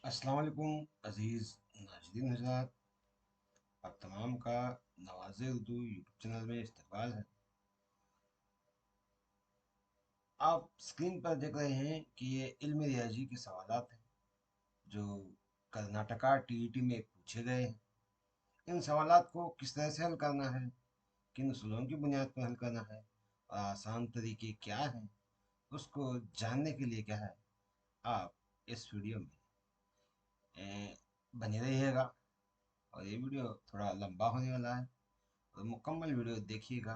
अस्सलाम वालेकुम अज़ीज़ नाज़रीन हज़रात, आप तमाम का नवाज़े उर्दू यूट्यूब चैनल में इस्तकबाल है। आप स्क्रीन पर देख रहे हैं कि ये इल्म रियाजी के सवालात हैं जो कर्नाटका टीईटी में पूछे गए हैं। इन सवालात को किस तरह से हल करना है, किन उसूलों की बुनियाद पर हल करना है और आसान तरीके क्या हैं, उसको जानने के लिए क्या है, आप इस वीडियो में बने रहिएगा। और ये वीडियो थोड़ा लंबा होने वाला है और मुकम्मल वीडियो देखिएगा।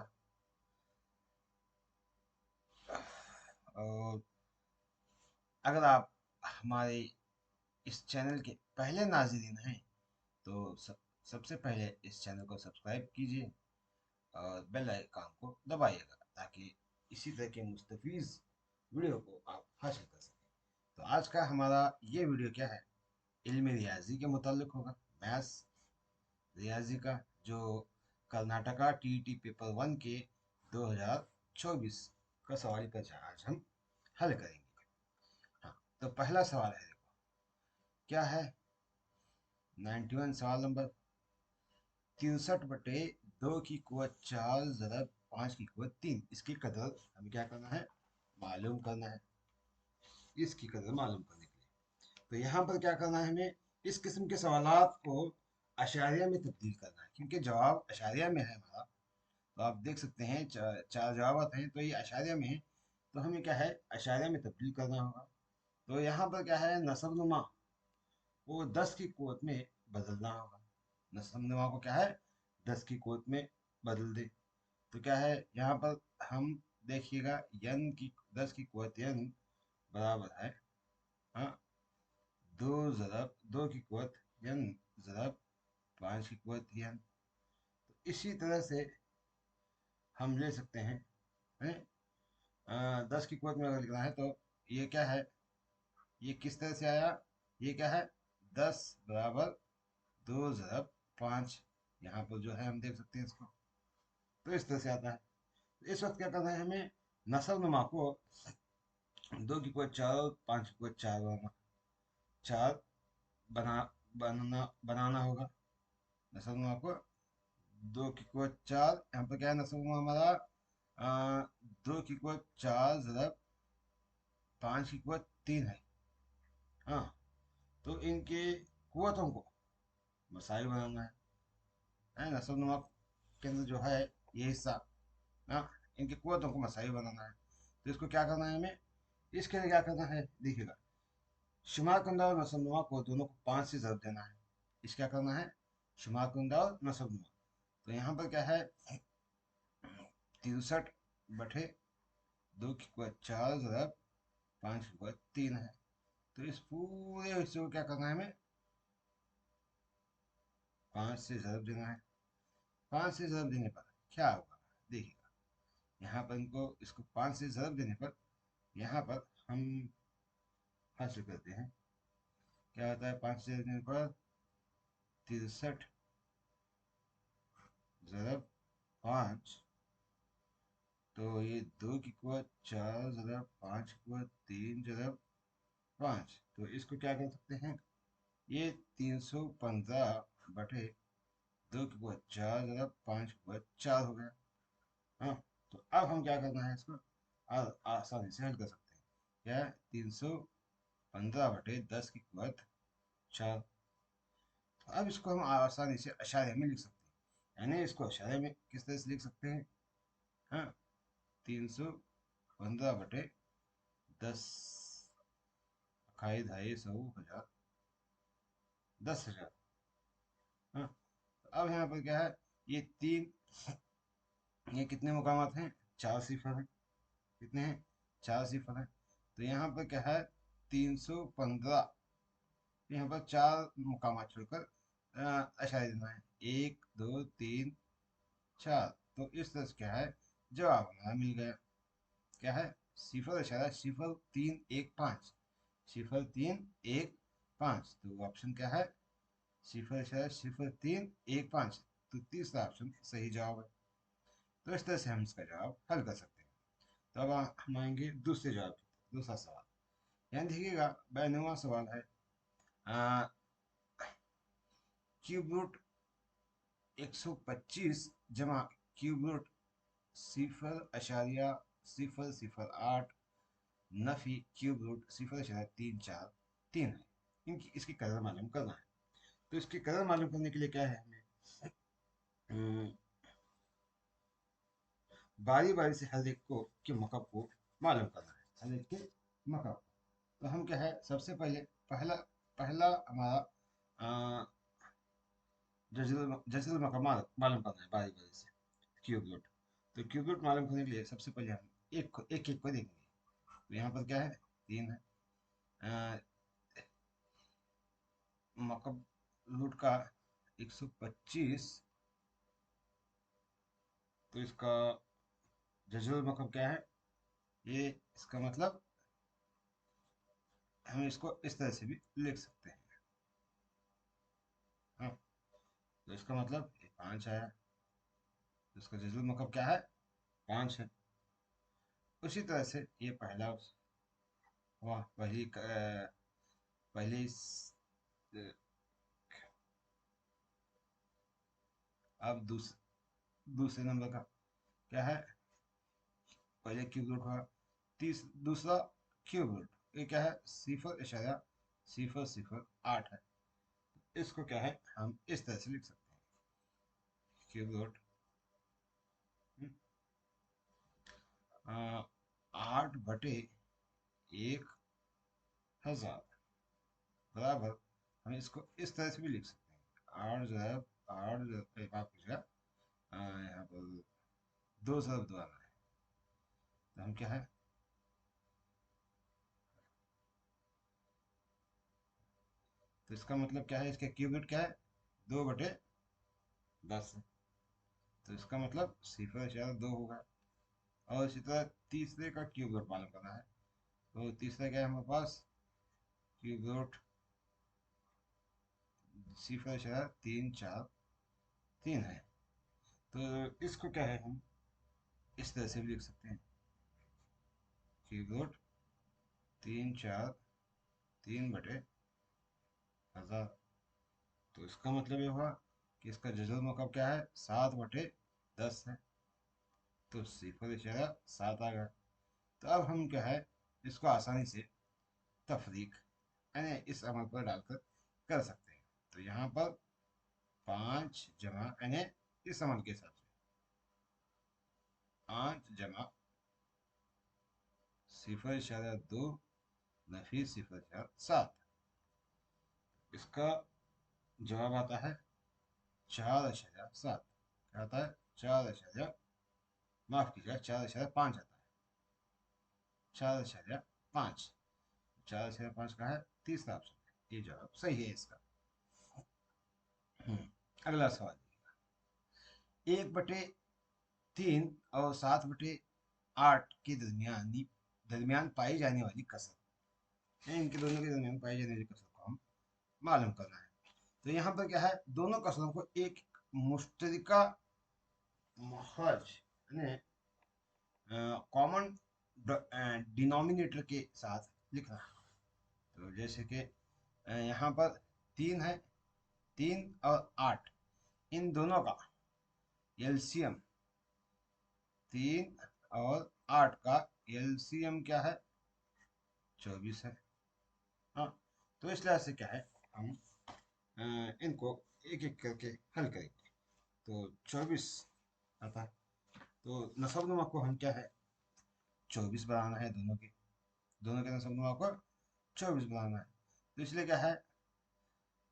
और अगर आप हमारे इस चैनल के पहले नाज़रीन हैं तो सबसे पहले इस चैनल को सब्सक्राइब कीजिए और बेल आइकन को दबाइएगा ताकि इसी तरह के मुस्तफ़ीज़ वीडियो को आप हासिल कर सकें। तो आज का हमारा ये वीडियो क्या है, इल्म रियाजी के मुताल्लिक होगा। मैथ्स रियाजी का जो कर्नाटका टीईटी पेपर 1 के 2024 का सवाल का आज हम हल करेंगे। हाँ, तो पहला सवाल है, देखो क्या है। 91 सवाल नंबर 63/2 की कुवत 4 ज़रब 5 की कुवत 3, इसकी कदर हमें क्या करना है, मालूम करना है। इसकी कदर मालूम करने के लिए तो यहाँ पर क्या करना है, हमें इस किस्म के सवालात को अशारिया में तब्दील करना है, क्योंकि जवाब अशारिया में है हमारा। तो आप देख सकते हैं चार जवाब हैं, तो ये अशारिया में है, तो हमें क्या है, अशारिया में तब्दील करना होगा। तो यहाँ पर क्या है, नसब नुमा वो 10 की कुवत में बदलना होगा। नसब नुमा को क्या है, 10 की कुवत में बदल दे। तो क्या है यहाँ पर, हम देखिएगा यन की 10 की कुवत यन बराबर है, हाँ, 2 की कुवत यन ज़रब 5 की कुवत यन। तो इसी तरह से हम ले सकते हैं 10 की कुवत में अगर लिखना है तो ये क्या है, ये किस तरह से आया, ये क्या है, 10 बराबर 2 ज़रब 5। यहाँ पर जो है हम देख सकते हैं इसको, तो इस तरह से आता है। तो इस वक्त क्या करना है, हमें नसब नुमा को 2 की कुवत 4 और 5 की कुवत 4 बनाना, 4 बना बनाना होगा। नसब नुमा को 2 की कुवत 4, यहाँ पर क्या है, नसब नुमा हमारा 2 की कुवत 4 ज़रब 5 की कुवत 3 है। हाँ, तो इनके कुवतों को मसाइल बनाना है नसब नुमा के अंदर जो है ये हिस्सा, हाँ, इनकी कुवतों को मसाइल बनाना है। तो इसको क्या करना है हमें, इसके लिए क्या करना है, देखिएगा, शुमार कुंदा और नसब नुमा को दोनों को 5 से ज़रब देना है। इस क्या करना है, शुमार कुंदा और नसब नुमा। तो यहाँ पर क्या है, 63/2 की कुवत 4 ज़रब 5 की कुवत 3 है। तो इस पूरे हिस्से को क्या करना है, हमें 5 से ज़रब देना है। 5 से ज़रब देने पर क्या होगा, देखिएगा, यहाँ पर इनको इसको 5 से ज़रब देने पर यहाँ पर हम हासिल करते हैं, क्या होता है, 5 से देने पर 63 ज़रब 5, तो ये 2 की कुवत 4 ज़रब 5 की कुवत 3 ज़रब 5। तो इसको क्या कर सकते हैं, ये 315/2 की कुवत 4 ज़रब 5 की कुवत 4 हो गया। हाँ, तो अब हम क्या करना है, इसको आसानी से हल कर सकते हैं। क्या है, 315/10 की कुवत 4। तो अब इसको हम आसानी से अशारे में लिख सकते हैं, यानी इसको अशारे में किस तरह से लिख सकते हैं, हाँ, 315/10, 2.5 100 10,000। हाँ, तो अब यहाँ पर क्या है, ये तीन, ये कितने मुकामात हैं, 4 सिफर हैं। कितने हैं, 4 सिफर हैं। तो यहाँ पर क्या है, 315, यहाँ पर 4 मुकामात छोड़कर अशारे देना है, 1 2 3 4। तो इस तरह से क्या है, जवाब हमारा मिल गया। क्या है, 0.0315, 0.315। तो ऑप्शन क्या है, 0.0315। तो तीसरा ऑप्शन सही जवाब है। तो इस तरह से हम इसका जवाब हल कर सकते हैं। तो अब हम आएंगे दूसरे जवाब की तरफ, दूसरा सवाल। यहाँ देखिएगा, 92वां सवाल है। क्यूब रूट 125 जमा क्यूब रूट 0.008 नफी क्यूब रूट 0.343 है। इनकी इसकी कदर मालूम करना है। तो इसकी कदर मालूम करने के लिए क्या है, हमें बारी बारी से हर एक को के मकब को मालूम करना है, हर एक के मकब। तो हम क्या है, सबसे पहले पहला पहला हमारा जजल मकब मालूम करना है बारी बारी से, क्यूब रूट। तो क्यूब रूट मालूम करने के लिए सबसे पहले हम एक एक को देखेंगे। तो यहाँ पर क्या है, 3 है। अ, मकब रूट का 125, तो इसका जजल मकब क्या है, ये इसका मतलब हम इसको इस तरह से भी लिख सकते हैं। हाँ, तो इसका मतलब ये 5 आया, तो इसका जजल मकब क्या है, 5 है। उसी तरह से ये पहला हुआ, पहली अब दूसरे नंबर का क्या है, पहले क्यूब रूट हुआ, दूसरा क्यूब रूट, ये क्या है, 0.008 है। इसको क्या है, हम इस तरह से लिख सकते हैं, क्यूब रूट 8/1000 बराबर, हम इसको इस तरह से भी लिख सकते हैं, माफ कीजिएगा, यहाँ पर 2 ज़रब दोबारा है। तो हम क्या है, तो इसका मतलब क्या है, इसका क्यूब रूट क्या है, 2/10 है। तो इसका मतलब 0.2 होगा। और इसी तरह तीसरे का क्यूब रूट मालूम करना है। तो तीसरा क्या है हमारे पास, क्यूब रूट 0.343 है। तो इसको क्या है, हम इस तरह से भी लिख सकते हैं, क्यूब रूट 343/1000। तो इसका मतलब ये हुआ कि इसका जजल मौका क्या है, 7/10 है। तो 0.7 आ गया। तो अब हम क्या है, इसको आसानी से तफरीक यानी इस अमल पर डालकर कर सकते हैं। तो यहाँ पर 5 जमा यानी इस अमल के हिसाब से 5 जमा 0.2 नफी 0.7, इसका जवाब आता है 4.7। क्या आता है, 4, माफ कीजिएगा, 4.5 आता है, 4.5। 4.5 का है तीसरा ऑप्शन, ये जवाब सही है इसका। अगला सवाल, 1/3 और 7/8 के दरमियान पाई जाने वाली कसर, इनके दोनों के दरमियान पाई जाने वाली कसर को हम मालूम करना है। तो यहाँ पर क्या है, दोनों कसरों को एक मुश्तरका मखरज यानी कॉमन डिनोमिनेटर के साथ लिखना है। तो जैसे कि यहाँ पर 3 है, 3 और 8, इन दोनों का एलसीएम, 3 और 8 का एलसीएम क्या है, 24 है। हाँ, तो इस लिहाज से क्या है, हम इनको एक एक करके हल करेंगे। तो 24 आता है। तो नसबनुमा को हम क्या है, 24 बनाना है, दोनों के नसबनुमा को 24 बनाना है। तो इसलिए क्या है,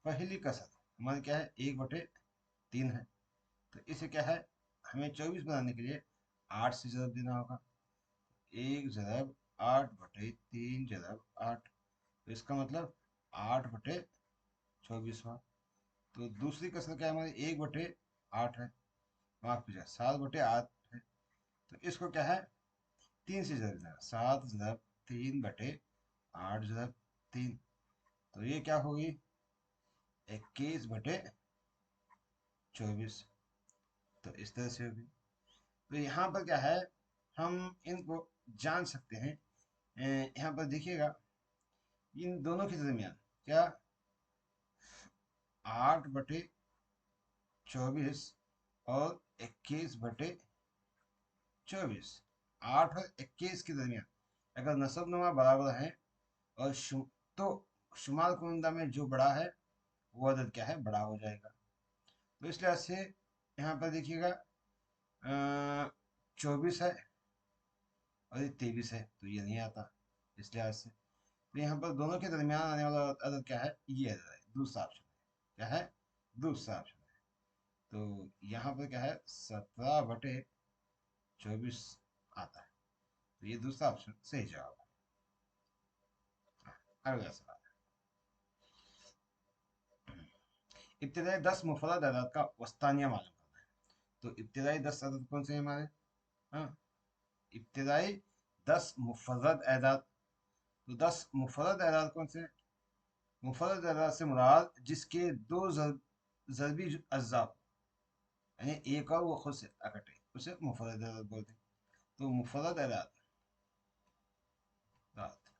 पहली कसर हमारी क्या है, 1/3 है। तो इसे क्या है, हमें 24 बनाने के लिए 8 से जरब देना होगा। 1 × 3 × 8। तो इसका मतलब 8/24 हुआ। तो दूसरी कसर क्या है हमारी, 1/8 है, माफ कीजिए 7/8 है। तो इसको क्या है, 3 से जरब देना, 7 × 3 = 8 × 3। तो ये क्या होगी, 21/24। तो इस तरह से होगी। तो यहाँ पर क्या है, हम इनको जान सकते हैं। यहाँ पर देखिएगा, इन दोनों के दरमियान क्या 8/24 और 21/24। 8 और 21 के दरमियान अगर नसब नुमा बराबर है और तो शुमार कुनंदा में जो बड़ा है वो अदद क्या है, बड़ा हो जाएगा। तो इस लिहाज से यहाँ पर देखिएगा 24 है और ये 23 है, तो ये नहीं आता इस लिहाज से। तो यहाँ पर दोनों के दरमियान आने वाला अदद क्या है, ये अदद है, दूसरा ऑप्शन है। क्या है, दूसरा ऑप्शन है। तो यहाँ पर क्या है, 17/24 आता है। तो ये दूसरा ऑप्शन सही जवाब है। अगला सवाल, इब्तिदाई 10 मुफरद अदद का वस्तानिया मालूम करना है। तो इब्तिदाई 10 अदद कौन से हैं हमारे? हाँ, इब्तिदाई 10 मुफरद अदद। तो 10 मुफरद अदद कौन से हैं? मुफरद अदद से मुराद जिसके दो ज़रबी अज्जा हो, यानी एक और वो खुद से इकट्ठे, उसे मुफरद अदद बोलते हैं। तो मुफरद अदद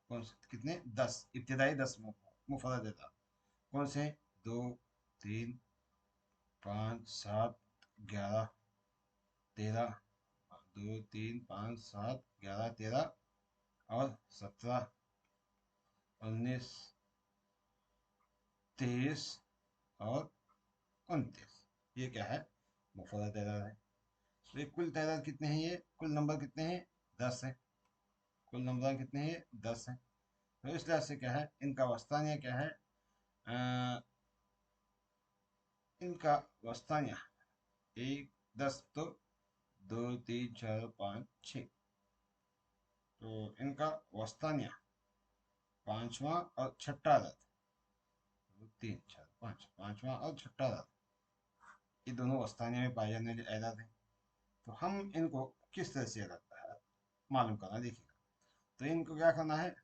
कौन से, कितने? 10, इब्तिदाई 10 मुफरद अदद कौन से हैं? 2, 3, 5, 7, 11, 13। 2, 3, 5, 7, 11, 13 और 17, 19, 23 और 29। ये क्या है, मुफरद तादाद है। तो ये कुल तादाद कितने हैं, ये कुल नंबर कितने हैं, 10 है। कुल नंबर कितने हैं, 10 हैं। तो इस लिहाज से क्या है, इनका वस्तानिया क्या है, इनका वस्तानिया 1, 10, तो 2, 3, 4, 5, 6। तो इनका वस्तानिया पांचवा और छठा अदद, 2, 3, 4, 5, पांचवा और छठा अदद, ये दोनों वस्तानिया में पाए जाने वाले अदद हैं। तो हम इनको किस तरह से मालूम करना, देखिएगा। तो इनको क्या करना है,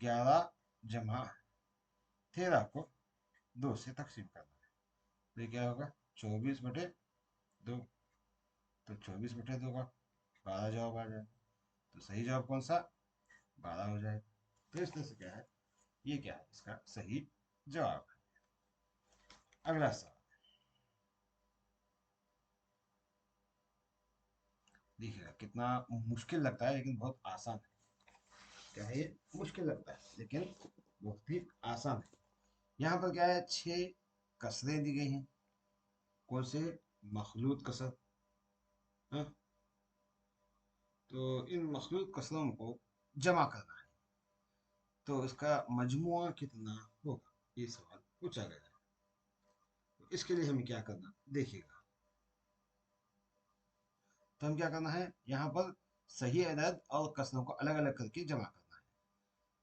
11 जमा 13 को 2 से तकसीम करना है। तो ये क्या होगा, 24/2। तो 24/2 का 12 जवाब आ जाएगा। तो सही जवाब कौन सा, 12 हो जाएगा। तो इस तरह से क्या है, ये क्या है, इसका सही जवाब है। अगला सवाल देखिएगा, कितना मुश्किल लगता है लेकिन बहुत आसान है। क्या है ये, मुश्किल लगता है लेकिन बहुत ही आसान है। यहाँ पर क्या है, 6 कसरें दी गई हैं। कौन से, मखलूत कसर। हाँ? तो इन मखलूत कसरों को जमा करना है। तो इसका मजमुआ कितना होगा, ये सवाल पूछा गया है। तो इसके लिए हमें क्या करना, देखिएगा। तो हम क्या करना है, यहाँ पर सही अदद और कसरों को अलग अलग करके जमा करना है।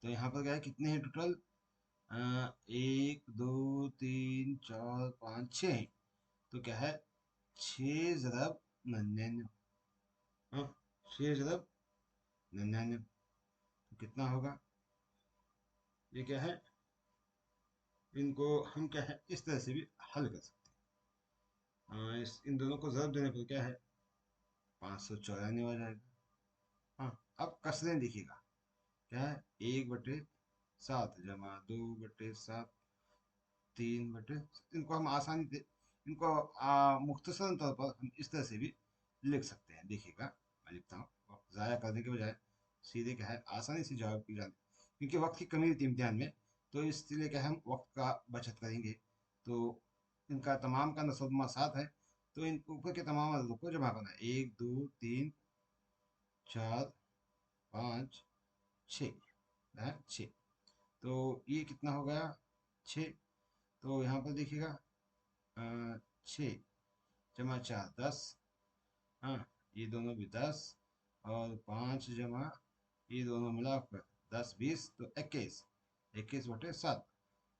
तो यहाँ पर क्या है, कितने हैं टोटल, 1, 2, 3, 4, 5, 6। तो क्या है, 6 × 99। हाँ, 6 × 99। तो कितना होगा, ये क्या है, इनको हम क्या है, इस तरह से भी हल कर सकते हैं। इन दोनों को ज़रब देने पर क्या है, 594 आ जाएगा। हाँ, अब कसरें देखिएगा। क्या है, 1/7 जमा 2/7, 3/, इनको हम आसानी से, इनको मुख्तसर तौर पर हम इस तरह से भी लिख सकते हैं। देखिएगा, मैं लिखता हूँ, वक्त ज़ाया करने के बजाय सीधे क्या है, आसानी से जवाब की जाती, क्योंकि वक्त की कमी थी इम्तिहान में, तो इसलिए क्या है, हम वक्त का बचत करेंगे। तो इनका तमाम का नसबमा 7 है। तो इन ऊपर के तमाम अददों को जमा करना है, 1, 2, 3, 4, 5, 6 है, 6। तो ये कितना हो गया, 6। तो यहाँ पर देखिएगा, 6 × 4 10। हाँ, ये दोनों भी 10, और 5 जमा ये दोनों मिलाकर 10 20, तो 21। 21/7।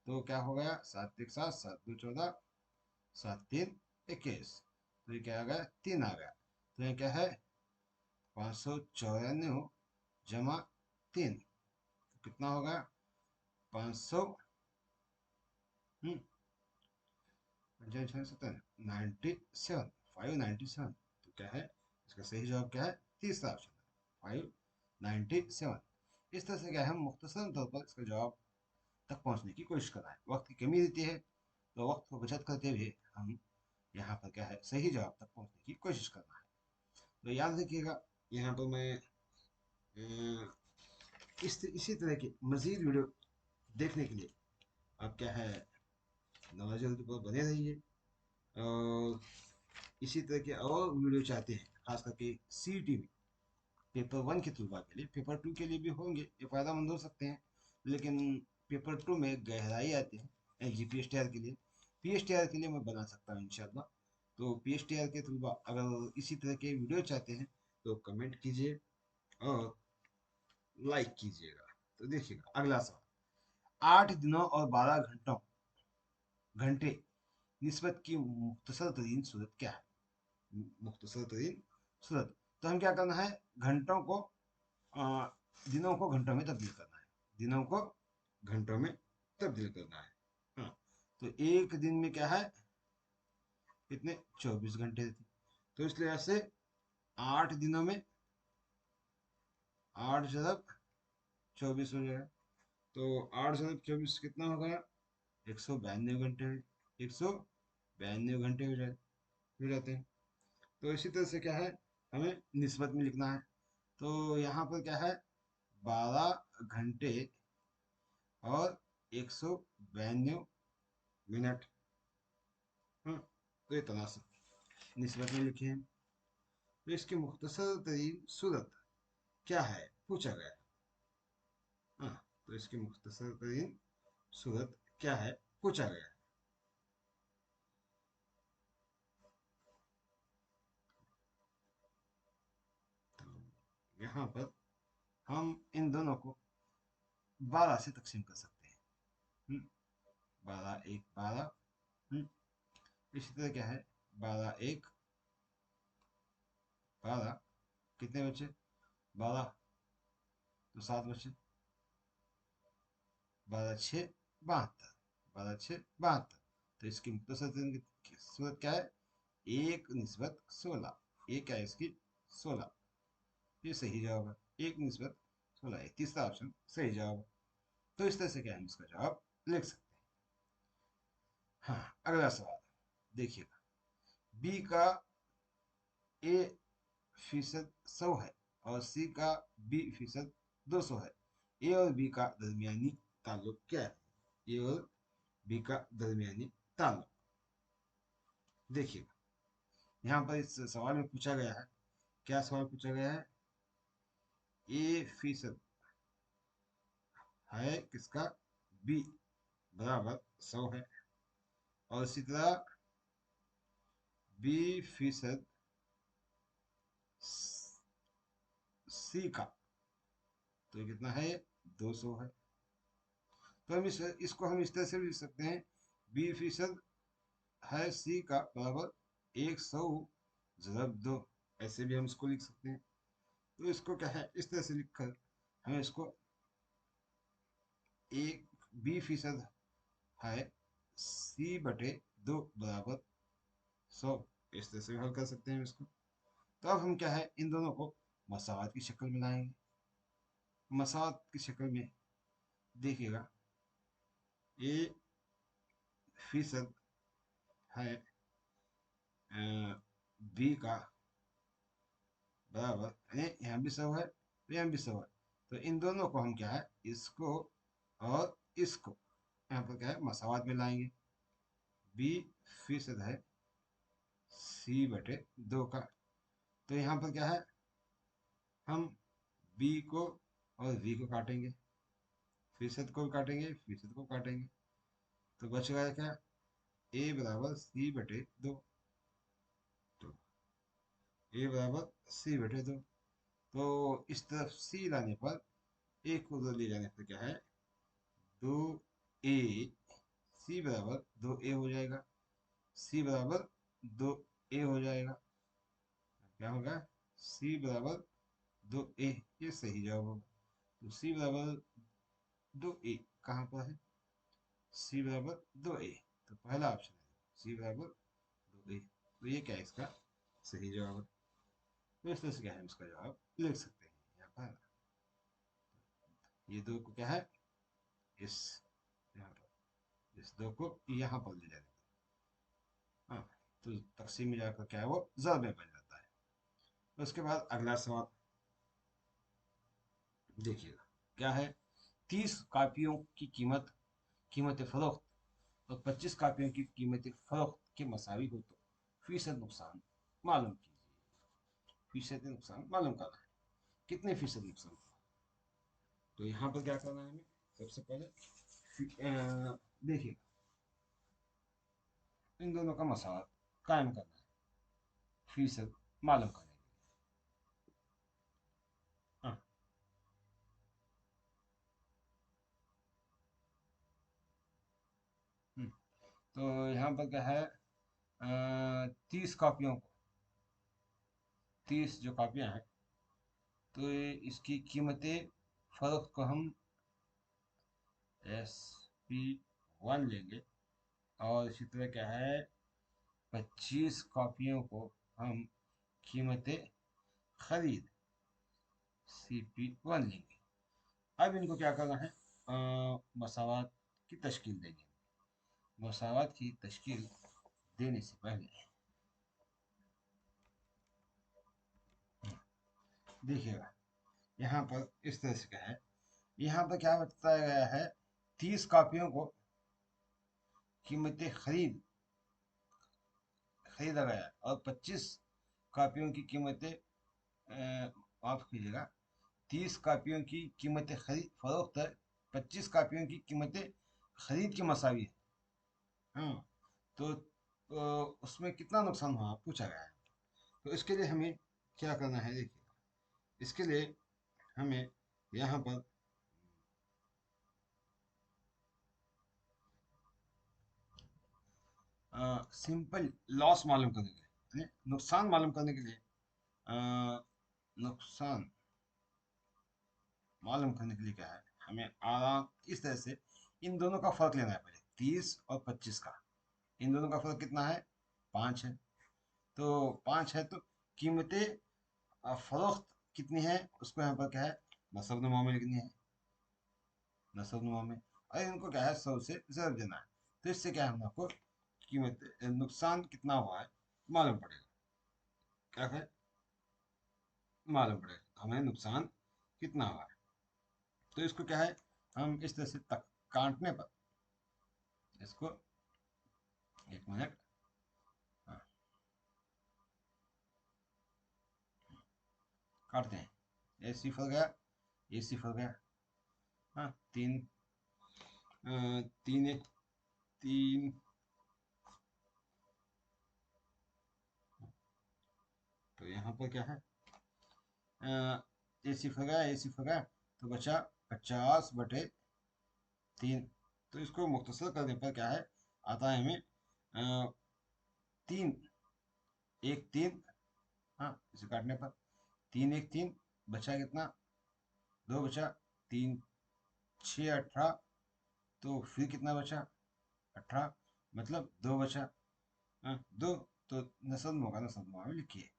तो क्या हो गया, 7 1 7, 7 2 14, 7 3 21। तो ये क्या आ गया, 3 आ गया। तो ये क्या है, 594 जमा 3। तो कितना होगा, 500, 97, 597। तो क्या है, इसका सही जवाब क्या है, तीसरा ऑप्शन है, 597। इस तरह से क्या है, हम मुख्तसर तौर पर इसका जवाब तक पहुंचने की कोशिश कर रहे हैं। वक्त की कमी रहती है तो वक्त को बचत करते हुए हम यहाँ पर क्या है सही जवाब तक पहुँचने की कोशिश करना है। तो याद रखिएगा, यहाँ पर मैं इसी तरह के मज़ीद वीडियो देखने के लिए आप क्या है नवाज जल्दी पर बने रहिए। और इसी तरह के और वीडियो चाहते हैं खास करके CET में पेपर 1 के तलबा के लिए, पेपर 2 के लिए भी होंगे, ये फ़ायदेमंद हो सकते हैं। लेकिन पेपर 2 में गहराई आती है LG PSTR के लिए, PSTR के लिए मैं बना सकता हूँ इंशाल्लाह। तो PSTR के तलबा अगर इसी तरह के वीडियो चाहते हैं तो कमेंट कीजिए और लाइक कीजिएगा। तो देखिएगा अगला सवाल, 8 दिनों और 12 घंटे निस्बत की मुख्तसर तरीन सूरत क्या है? मुख्तसर तरीन सूरत, तो हम क्या करना है, घंटों को अ, दिनों को घंटों में तब्दील करना है, दिनों को घंटों में तब्दील करना है। हाँ, तो एक दिन में क्या है कितने 24 घंटे थे, तो इसलिए ऐसे 8 दिनों में 8 × 24 हो जाएगा। तो 8 × 24 कितना होगा, 192 घंटे, 192 घंटे हो जाते हैं। तो इसी तरह से क्या है हमें निस्बत में लिखना है। तो यहाँ पर क्या है 12 घंटे और 192 मिनट। हाँ, तो ये तनासब निस्बत में लिखे हैं। तो इसकी मुख्तसर तरीन सूरत क्या है पूछा गया है। हाँ, तो इसकी मुख्तसर तरीन सूरत क्या है पूछा गया है। तो यहाँ पर हम इन दोनों को 12 से तकसीम कर सकते हैं। 12 1 12। इसी तरह क्या है 12 1 12, कितने बचे 12, तो 7 बचे, 12 6 72, 12 6 72। तो इसकी मुख्तसर की सूरत क्या है 1 × 16, ये क्या है इसकी 16, ये सही जवाब है 1 × 16 है, तीसरा ऑप्शन सही जवाब है। तो इस तरह से क्या हम इसका जवाब लिख सकते हैं। हाँ, अगला सवाल देखिएगा, बी का A% 100 है और सी का B% 200 है, ए और बी का दरमियानी ताल्लुक क्या है? ए और बी का दरमियानी ताल्लुक देखिएगा, यहाँ पर इस सवाल में पूछा गया है, क्या सवाल पूछा गया है, A% है किसका, B बराबर 100 है, और इसी तरह B% C का, तो ये कितना है 200 है। तो हम इसको हम इस तरह से भी लिख सकते हैं, B% है C का बराबर 100 ज़रब 2, ऐसे भी हम इसको लिख सकते हैं। तो इसको क्या है इस तरह से लिखकर हमें इसको 1 B% है C/2 बराबर 100, इस तरह से हल कर सकते हैं इसको। तो अब हम क्या है इन दोनों को मसावात की शक्ल में लाएंगे। मसावात की शक्ल में देखिएगा, A% है B का बराबर, यहाँ भी 100 है तो यहाँ भी 100 है, तो इन दोनों को हम क्या है इसको और इसको यहाँ पर क्या है मसावात में लाएंगे। B% है C/2 का, तो यहाँ पर क्या है हम B को और V को काटेंगे, फीसद को काटेंगे, फीसद को काटेंगे, तो बच गया क्या A बराबर C/2, तो A बराबर C/2। तो इस तरफ C लाने पर एक को 2 ले जाने पर क्या है 2A, C बराबर 2A हो जाएगा, C बराबर 2A हो जाएगा, क्या होगा C बराबर 2A, ये सही जवाब होगा। तो C बराबर 2A कहाँ पर है, C बराबर 2A, तो पहला ऑप्शन है C बराबर 2A, तो ये क्या है इसका सही जवाब है। तो इस तरह से क्या है इसका जवाब लिख सकते हैं। यहाँ पर ये 2 को क्या है इस यहाँ पर, इस 2 को यहाँ पर ले जाएंगे। तो तकसीम में जाकर क्या है वो ज़रब में बन जाता है। तो उसके बाद अगला सवाल देखिएगा क्या है। 30 कापियों की कीमत फरोख्त और 25 कापियों की कीमत फरोख्त के मसावी हो तो फीसद नुकसान मालूम कीजिए। फीसद नुकसान मालूम करना है, कितने फीसद नुकसान हुआ। तो यहाँ पर क्या करना है हमें, सबसे पहले देखिए इन दोनों का मसावत कायम करना है फीसद मालूम करने के लिए। हाँ, तो यहाँ पर क्या है, 30 कापियों को, 30 जो कापियाँ हैं, तो ये इसकी कीमतें फर्क को हम SP1 लेंगे। और इसी तरह क्या है, 25 कापियों को हम कीमतें खरीद CP1 लेंगे। अब इनको क्या करना है, मसावात की तश्कील देंगे। मसावात की तश्कील देने से पहले देखिएगा यहाँ पर इस तरह से क्या है, यहाँ पर क्या बताया गया है, 30 कापियों को कीमतें खरीदा गया और 25 कापियों की कीमतें, माफ कीजिएगा, 30 कापियों की कीमतें खरीद फरोख्त है, 25 कापियों की कीमतें खरीद के मसावी है। हाँ, तो उसमें कितना नुकसान हुआ पूछा गया है। तो इसके लिए हमें क्या करना है, देखिए इसके लिए हमें यहाँ पर सिंपल लॉस मालूम करने के लिए, यानी नुकसान मालूम करने के लिए, नुकसान मालूम करने के लिए क्या है, हमें आराम इस तरह से इन दोनों का फर्क लेना है। पहले 30 और 25 का, इन दोनों का फर्क कितना है, 5 है। तो 5 है तो कीमतें फरोख्त कितनी है, उसको यहाँ पर क्या है नसब नुमा में लिखनी है, नसब नुमा में। और इनको क्या है 100 से ज़रब देना है। तो इससे क्या है हम आपको कीमत नुकसान कितना हुआ है मालूम पड़ेगा। क्या है मालूम पड़ेगा हमें नुकसान कितना हुआ है। तो इसको क्या है, हम इस तरह से तक काटने पर इसको, एक मिनट, हाँ, काटते हैं। ये सिफर गया, ये सिफर गया। हाँ, तीन, तीन एक, तीन, तो यहाँ पर क्या है, ये सिफर गया, ये सिफर गया, तो बचा 50/3। तो इसको मुख्तसर करने पर क्या है आता है हमें, 3, 1 3, हाँ इसे काटने पर 3 1 3, बचा कितना, 2 बचा, 3 6 18, तो फिर कितना बचा, 18, मतलब 2 बचा। हाँ, 2, तो नसब होगा, नसब में लिखिए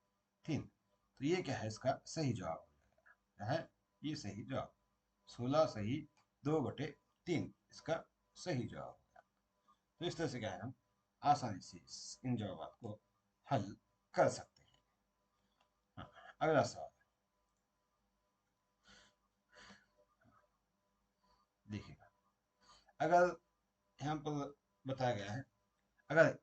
3। तो ये क्या है, इसका सही जवाब हो जाएगा। क्या है ये सही जवाब, 16 सही 2/3 इसका सही जवाब होगा। तो इस तरह से क्या है, हम आसानी से इन जवाब को हल कर सकते हैं। हाँ, अगला सवाल देखिएगा। अगर यहाँ पर बताया गया है, अगर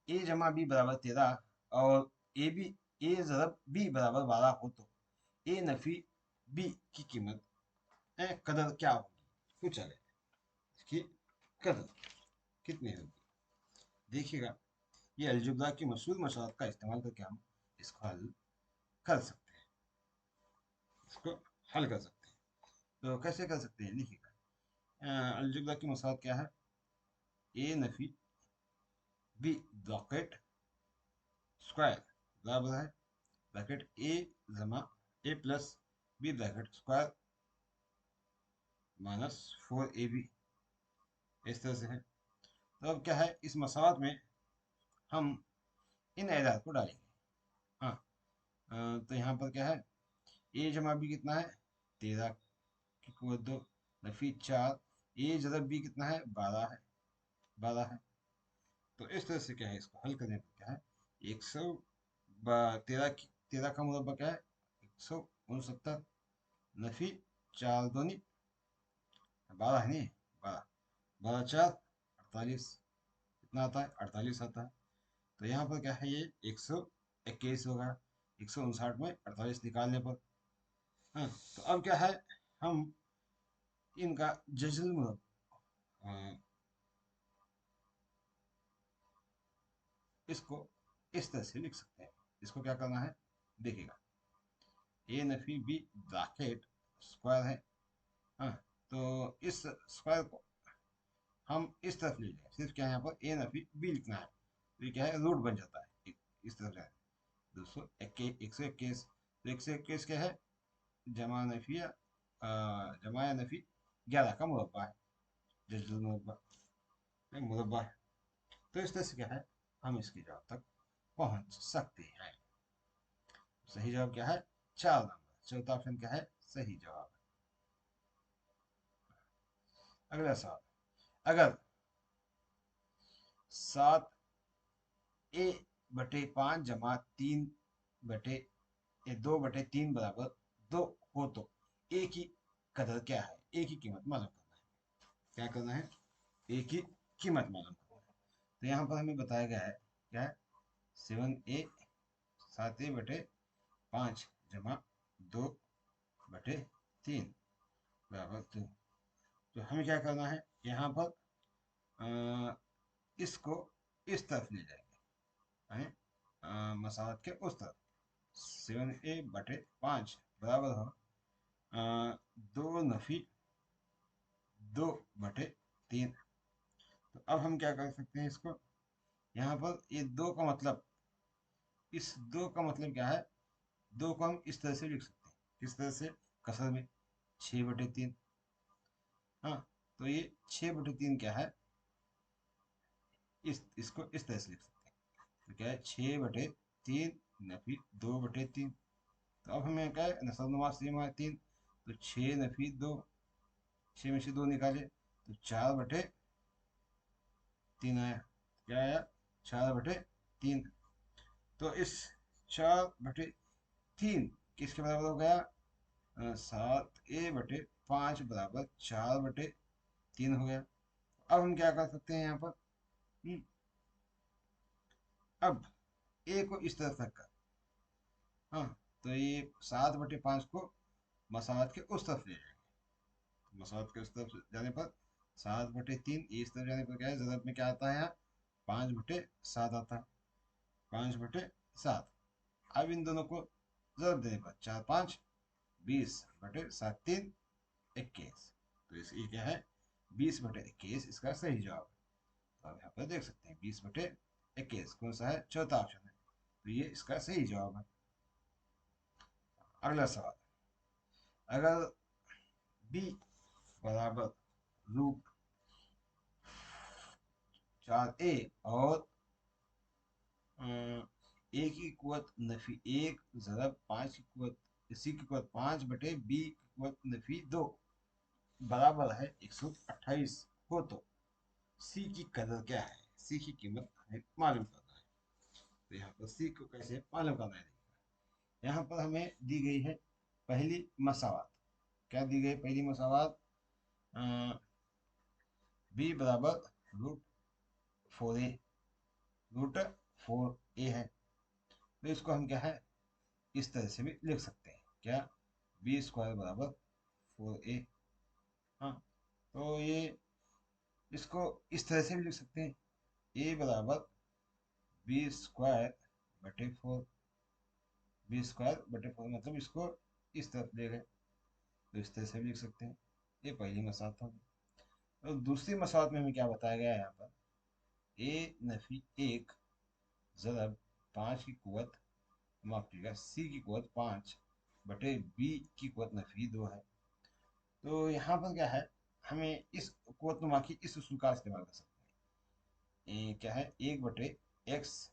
A जमा B बराबर 13 और A ज़रब B बराबर 12 हो तो A नफी B की कीमत कदर क्या होगी पूछा गया है। इसकी कदर कितनी होगी। देखिएगा ये अलजुब्रा की मशहूर मशरत का इस्तेमाल करके हम इसको हल कर सकते हैं, इसको हल कर सकते हैं। तो कैसे कर सकते हैं, देखिएगा अलजुब्रा की मशरत क्या है, A Nafi B bracket square बराबर है ब्रैकेट A जमा A plus B bracket square -4AB, इस तरह से है। तो अब क्या है, इस मसावत में हम इन एजाज को डालेंगे। हाँ, तो यहाँ पर क्या है, A जमा B कितना है, 13 की कुवत 2 नफी 4, A ज़रब B कितना है, 12 है, 12 है। तो इस तरह से क्या है, इसको हल करने पर क्या है, 13 का मुरब्बा क्या है, 169, नफी 4 दूनी 12 है नहीं, 12, 12×4 = 48, कितना आता है, 48 आता है। तो यहाँ पर क्या है, ये 121 होगा, 159 में 48 निकालने पर। हाँ, तो अब क्या है, हम इनका जज्ल मुरब्बा, इसको इस तरह से लिख सकते हैं। इसको क्या करना है, देखिएगा, ए नफी बी ब्रैकेट स्क्वायर है। हाँ, तो इस स्क्वायर को हम इस तरफ ले जाए, सिर्फ क्या है, यहाँ पर ए नफी बी लिखना है, तो ये क्या है, रूट बन जाता है, इस तरफ जाए, 121, तो 121 क्या है, जमा नफिया जमा नफी 11 का मुरब्बा है, जज्ल मुरब्बा मुरब्बा है। तो इस तरह से क्या है, हम इसके जवाब तक पहुंच सकते हैं। सही जवाब क्या है, 4 नंबर, चौथा ऑप्शन क्या है, सही जवाब है। अगला सवाल, अगर 7a/5 जमा 2/3 बराबर 2 हो तो ए की कदर क्या है, ए की कीमत मालूम करना है। क्या करना है, ए की कीमत मालूम करना है। तो यहाँ पर हमें बताया गया है, क्या है, 7a/5 जमा 2/3 बराबर 2। तो हमें क्या करना है, यहाँ पर अ, इसको इस तरफ ले जाएंगे, हैं, मसावत के उस तरफ, 7a/5 बराबर हो 2 नफी 2/3। तो अब हम क्या कर सकते हैं, इसको यहाँ पर ये 2 का मतलब, इस 2 का मतलब क्या है, 2 को हम इस तरह से लिख सकते हैं, किस तरह से, कसर में, 6/3। हाँ, तो ये 6/3 क्या है, इसको इस तरह से लिख सकते हैं, तो क्या है, 6/3 नफी 2/3। तो अब हमें क्या है, नसलनुमा सीमा 3, तो 6 नफी 2, 6 में से 2 निकाले तो 4/3 आया। क्या आया, 4/3। तो इस 4/3 किसके बराबर हो गया, 7a/5 बराबर 4/3 हो गया। अब हम क्या कर सकते हैं यहाँ पर, अब ए को इस तरफ रखकर, हाँ, तो ये 7/5 को मसावत के उस तरफ ले जाएंगे, मसावत के उस तरफ जाने पर 7/3, इस तरफ जाने पर क्या है, जरूरत में क्या आता है, यहाँ 5/7 आता है, 5/7। अब इन दोनों को जरूरत देने पर 4×5 = 20/7 = 21। तो इसकी क्या है, 20/21 इसका सही जवाब है। तो आप यहाँ पर देख सकते हैं, 20/21 कौन सा है, चौथा ऑप्शन है, तो ये इसका सही जवाब है। अगला सवाल, अगर b बराबर √4a और ए की कुवत नफी 1 ज़रब 5 की कुवत, सी की कुवत 5/b की कुवत नफी 2 बराबर है 128 हो तो सी की कदर क्या है, सी की कीमत हमें मालूम करना है। तो यहाँ पर सी को कैसे मालूम करना है, यहाँ पर हमें दी गई है पहली मसावत। क्या दी गई पहली मसावत, बी बराबर √4a, √4a है। तो इसको हम क्या है, इस तरह से भी लिख सकते हैं, क्या, b² बराबर 4a। हाँ, तो ये इसको इस तरह से भी लिख सकते हैं, a बराबर b²/4, b²/4 मतलब इसको इस तरफ ले गए, तो इस तरह से भी लिख सकते हैं। ये पहली मसात होगी। और दूसरी मसात में हमें क्या बताया गया है, यहाँ पर a नफी 1 ज़रब 5 की कुवत, माफ कीजिएगा, सी की कुवत 5/b की कुवत नफी 2 है। तो यहाँ पर क्या है, हमें इस कुवतनुमा की इस उसूल का इस्तेमाल कर सकते हैं। क्या है, 1/x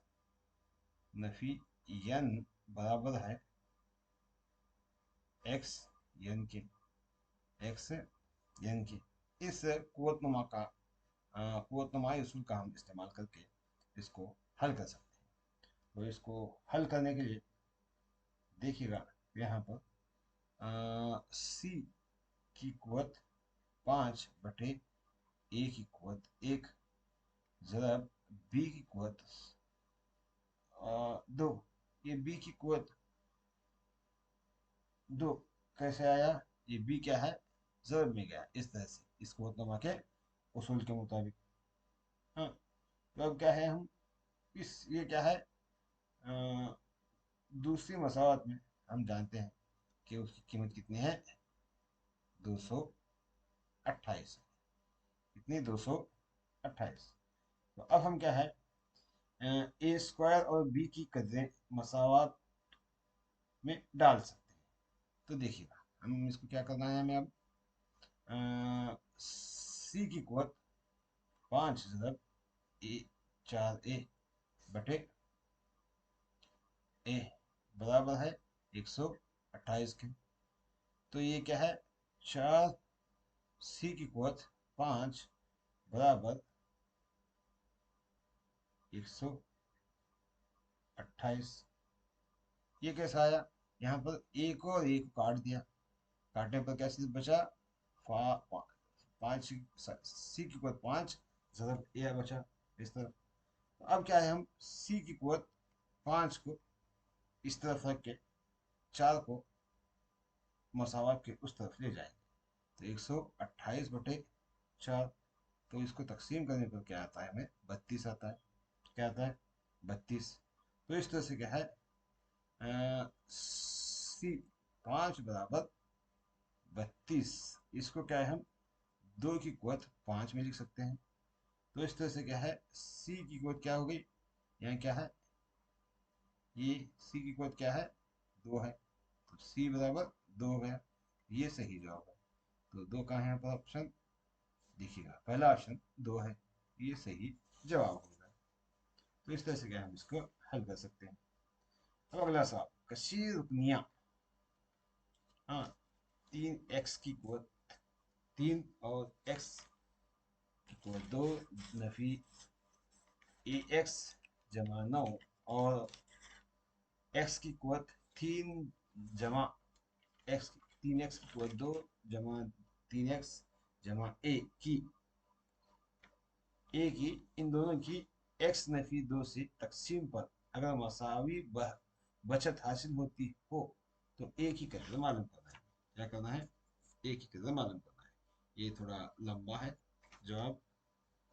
नफी n बराबर है x n के, x n के। इस कुवतनुमा का कुवतनुमाई उसूल का हम इस्तेमाल करके इसको हल कर सकते हैं। तो इसको हल करने के लिए देखिएगा यहाँ पर सी की कुवत 5/a की कुवत 1 ज़रब बी की कुवत 2। ये बी की कुवत 2 कैसे आया? ये बी क्या है, ज़रब में गया इस तरह से, इस कुवतनुमा के उसूल के मुताबिक। हाँ, तो अब क्या है, हम इस ये क्या है, दूसरी मसावत में हम जानते हैं कि उसकी कीमत कितनी है, 228। कितनी? 228। तो अब हम क्या है, ए स्क्वायर और बी की कदरें मसावत में डाल सकते हैं। तो देखिएगा हम इसको क्या करना है, हमें अब सी की कुवत 5 ज़रब ए 4a बटे ए बराबर है 128 के। तो ये क्या है, 4 सी की कुवत 5 बराबर 128। ये कैसा आया? यहाँ पर एक और एक काट दिया, काटने पर क्या चीज बचा? 5 सी की कुवत 5 ज़रब ए बचा इस तरफ। तो अब क्या है, हम सी की कुवत 5 को इस तरफ रख के 4 को मसावत के उस तरफ ले जाएंगे। तो 128/4। तो इसको तकसीम करने पर क्या आता है, हमें 32 आता है। क्या आता है? 32। तो इस तरह से क्या है, सी 5 बराबर 32। इसको क्या है, हम 2 की कुवत 5 में लिख सकते हैं। तो इस तरह से क्या है, सी की कुवत क्या हो गई, यहाँ क्या है, ये सी की कुवत क्या है, 2 है। तो सी बराबर 2 हो गया। ये सही जवाब है। तो 2 कहाँ है यहाँ पर ऑप्शन? देखिएगा पहला ऑप्शन 2 है, ये सही जवाब होगा। तो इस तरह से क्या हम इसको हल कर सकते हैं। अब अगला सवाल, कशीर रुकनिया। हाँ, 3x की कुवत 3 और x की कुवत 2 नफी ax जमा 9 और x की कुवत 3 जमा x 3x की कुवत 2 जमा 3x जमा a की इन दोनों की x नफी 2 से तकसीम पर अगर मसावी बचत हासिल होती हो तो a की कदर मालूम करना है। क्या करना है? a की कदर मालूम करना है। ये थोड़ा लंबा है जवाब,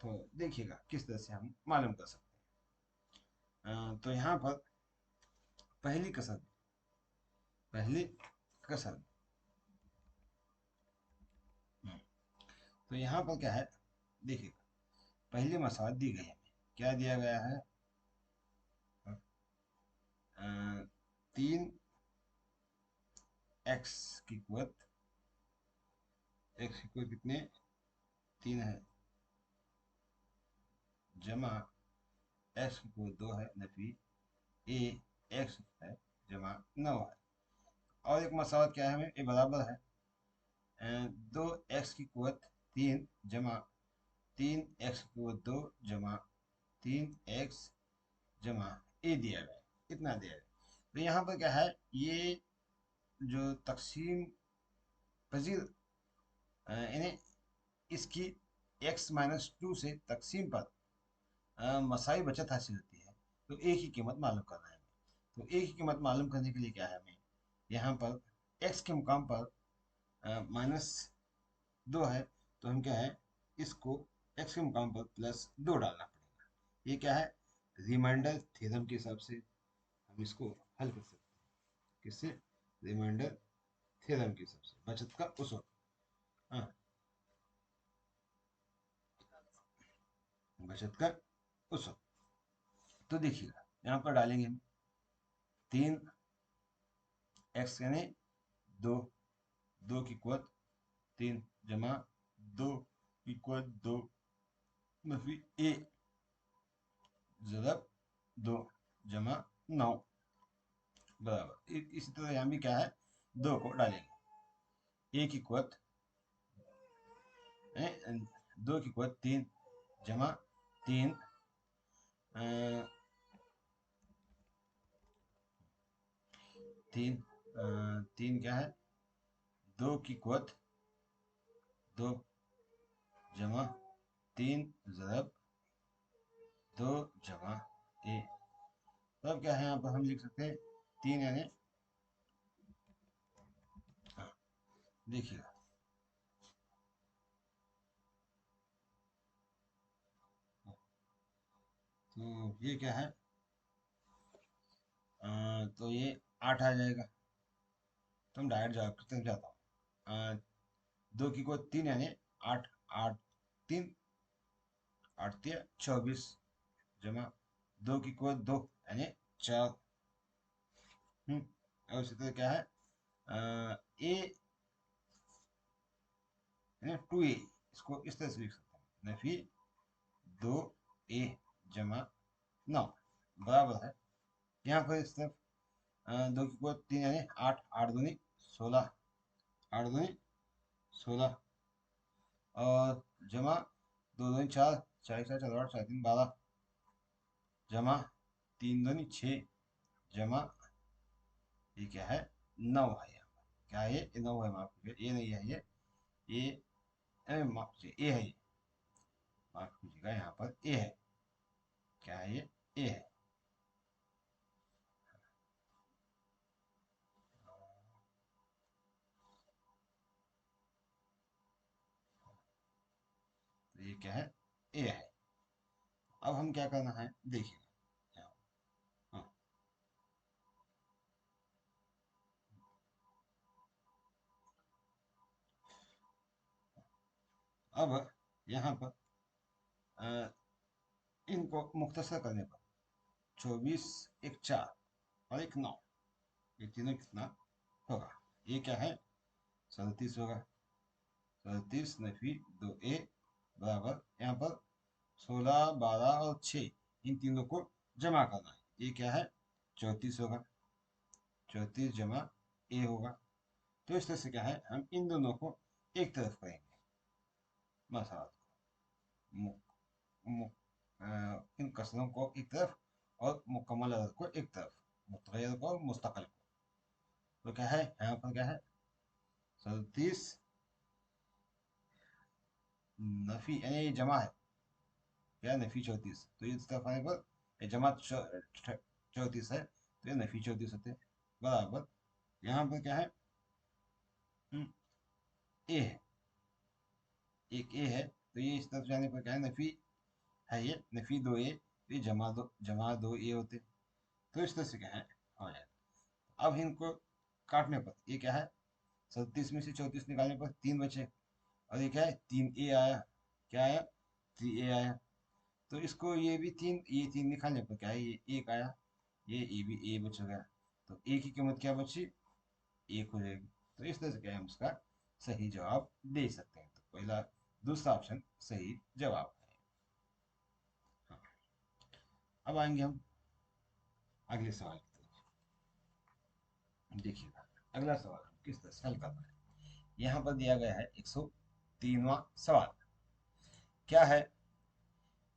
तो देखिएगा किस तरह से हम मालूम कर सकते हैं। तो यहाँ पर पहली कसर पहली कसर तो यहाँ पर क्या है, देखिएगा पहली मसावत दी गई है, क्या दिया गया है, 3x की कुवत, x की कुवत कितने, 3 है, जमा x की कुवत 2 है नफी a x है जमा 9 है। और एक मसावत क्या है, हमें ये बराबर है 2x की कुवत 3 जमा 3x की कुवत 2 जमा 3x जमा a दिया गया है, इतना दिया गया। तो यहाँ पर क्या है, ये जो तकसीम पजीर इन्हें इसकी x-2 से तकसीम पर मसाई बचत हासिल होती है। तो एक ही कीमत मालूम करना है हमें। तो एक ही कीमत मालूम करने के लिए क्या है, हमें यहाँ पर x के मुकाम पर -2 है, तो हम क्या है, इसको x के मुकाम पर +2 डालना पड़ेगा। ये क्या है, रिमाइंडर थ्योरम के हिसाब से हम इसको हल कर सकते हैं। किससे? रिमाइंडर थ्योरम के हिसाब से, बचत का उसूल। हाँ, बचत का उसूल। तो देखिएगा यहाँ पर डालेंगे हम 3x यानी 2, 2 की कुवत 3 जमा 2 की कुवत 2 नफी a ज़रब 2 जमा 9 बराबर। इसी तरह यहाँ भी क्या है, 2 को डालेंगे। a की कुवत 2 की कुवत 3 जमा 3 तीन, तीन क्या है, दो की कुवत दो जमा तीन ज़रब दो जमा ए। तब क्या है यहाँ पर हम लिख सकते हैं तीन यानी, हाँ देखिएगा, तो ये क्या है, तो ये 8 आ जाएगा। तो हम डायरेक्ट जवाब की तरफ जाता हूँ। दो की को तीन यानी आठ, आठ तीन, आठ तिया 24 जमा दो की को दो यानी 4। और इसी तरह क्या है, ए यानी 2a, इसको इस तरह से लिख सकते हैं, नफी 2a जमा 9 बराबर है। यहाँ पर इस तरफ दो की को तीन यानी आठ, आठ दूनी 16, आठ दूनी 16 और जमा दो दूनी चार, चार चार चौदह, आठ चार तीन 12 जमा तीन दूनी 6 जमा, ये क्या है, 9 है। यहाँ पर क्या है, ये 9 है, माफ कीजिए, ये नहीं है, ये माफ कीजिए, ए है, ये माफ कीजिएगा, यहाँ पर ए है। क्या है ये, ए है। तो ये क्या है, ए है। अब हम क्या करना है देखिए, हाँ, अब यहाँ पर अ, इनको मुख्तसर करने पर 24 एक 4 और एक 9, ये तीनों कितना होगा, ये क्या है, 37 होगा। 37 नफी 2a बराबर, यहाँ पर 16 12 और 6, इन तीनों को जमा करना है, ये क्या है, 34 होगा। 34 जमा ए होगा। तो इस तरह से क्या है, हम इन दोनों को एक तरफ करेंगे, मसाला को इन कसरों को एक तरफ और मुकम्मल अदद को एक तरफ, मुतगय्यर को और मुस्तकिल को। तो क्या है, यहाँ पर क्या है, 37 नफी यानी ये जमा है, क्या नफी 34, तो इस तरफ आने पर ये जमा 34 है, तो ये नफी 34 होते हैं बराबर। यहाँ पर क्या है, ए है, एक ए है, तो ये इस तरफ जाने पर क्या है, नफी है, ये नफी 2a, तो ये जमा दो ए होते। तो इस तरह से क्या है, हो जाएगा। अब इनको काटने पर ये क्या है, 37 में से 34 निकालने पर 3 बचे, और ये क्या है, 3a आया, क्या आया, 3a आया। तो इसको ये भी तीन, ये तीन निकालने पर क्या है, ये एक आया, ये भी ए बच गया। तो ए की कीमत क्या बची, एक हो जाएगी। तो इस तरह से क्या है, हम इसका सही जवाब दे सकते हैं। तो पहला, दूसरा ऑप्शन सही जवाब है। हाँ। अब आएंगे हम अगले सवाल की तरफ। देखिएगा अगला सवाल किस तरह से हल करना है। यहाँ पर दिया गया है 103वां सवाल। क्या है,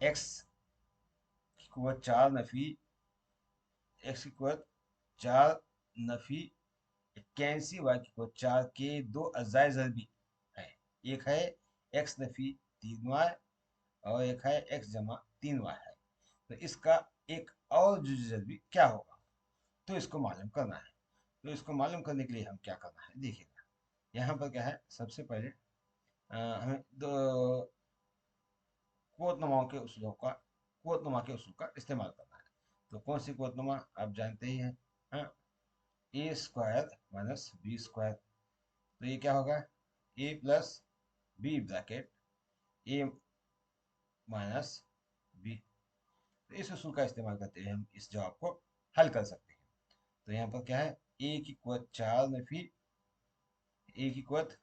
x की कुवत 4 नफी, x की कुवत 4 नफी 81, y की कुवत 4 के दो अजाय ज़रबी है। एक है x नफी 3y और एक है x जमा 3y है। तो इसका एक और जुज़ ज़रबी क्या होगा, तो इसको मालूम करना है। तो इसको मालूम करने के लिए हम क्या करना है देखिएगा, यहाँ पर क्या है, सबसे पहले हमें दो कुव्वतनुमा के उसूल का इस्तेमाल करना है। तो कौन सी कुव्वतनुमा, आप जानते ही हैं, हाँ, ए स्क्वायर माइनस बी स्क्वायर। तो ये क्या होगा, ए प्लस बी ब्रैकेट ए माइनस बी। तो इस उसूल का इस्तेमाल करते हुए हम इस जवाब को हल कर सकते हैं। तो यहाँ पर क्या है, ए की कुवत 4 नफी, ए की कुवत,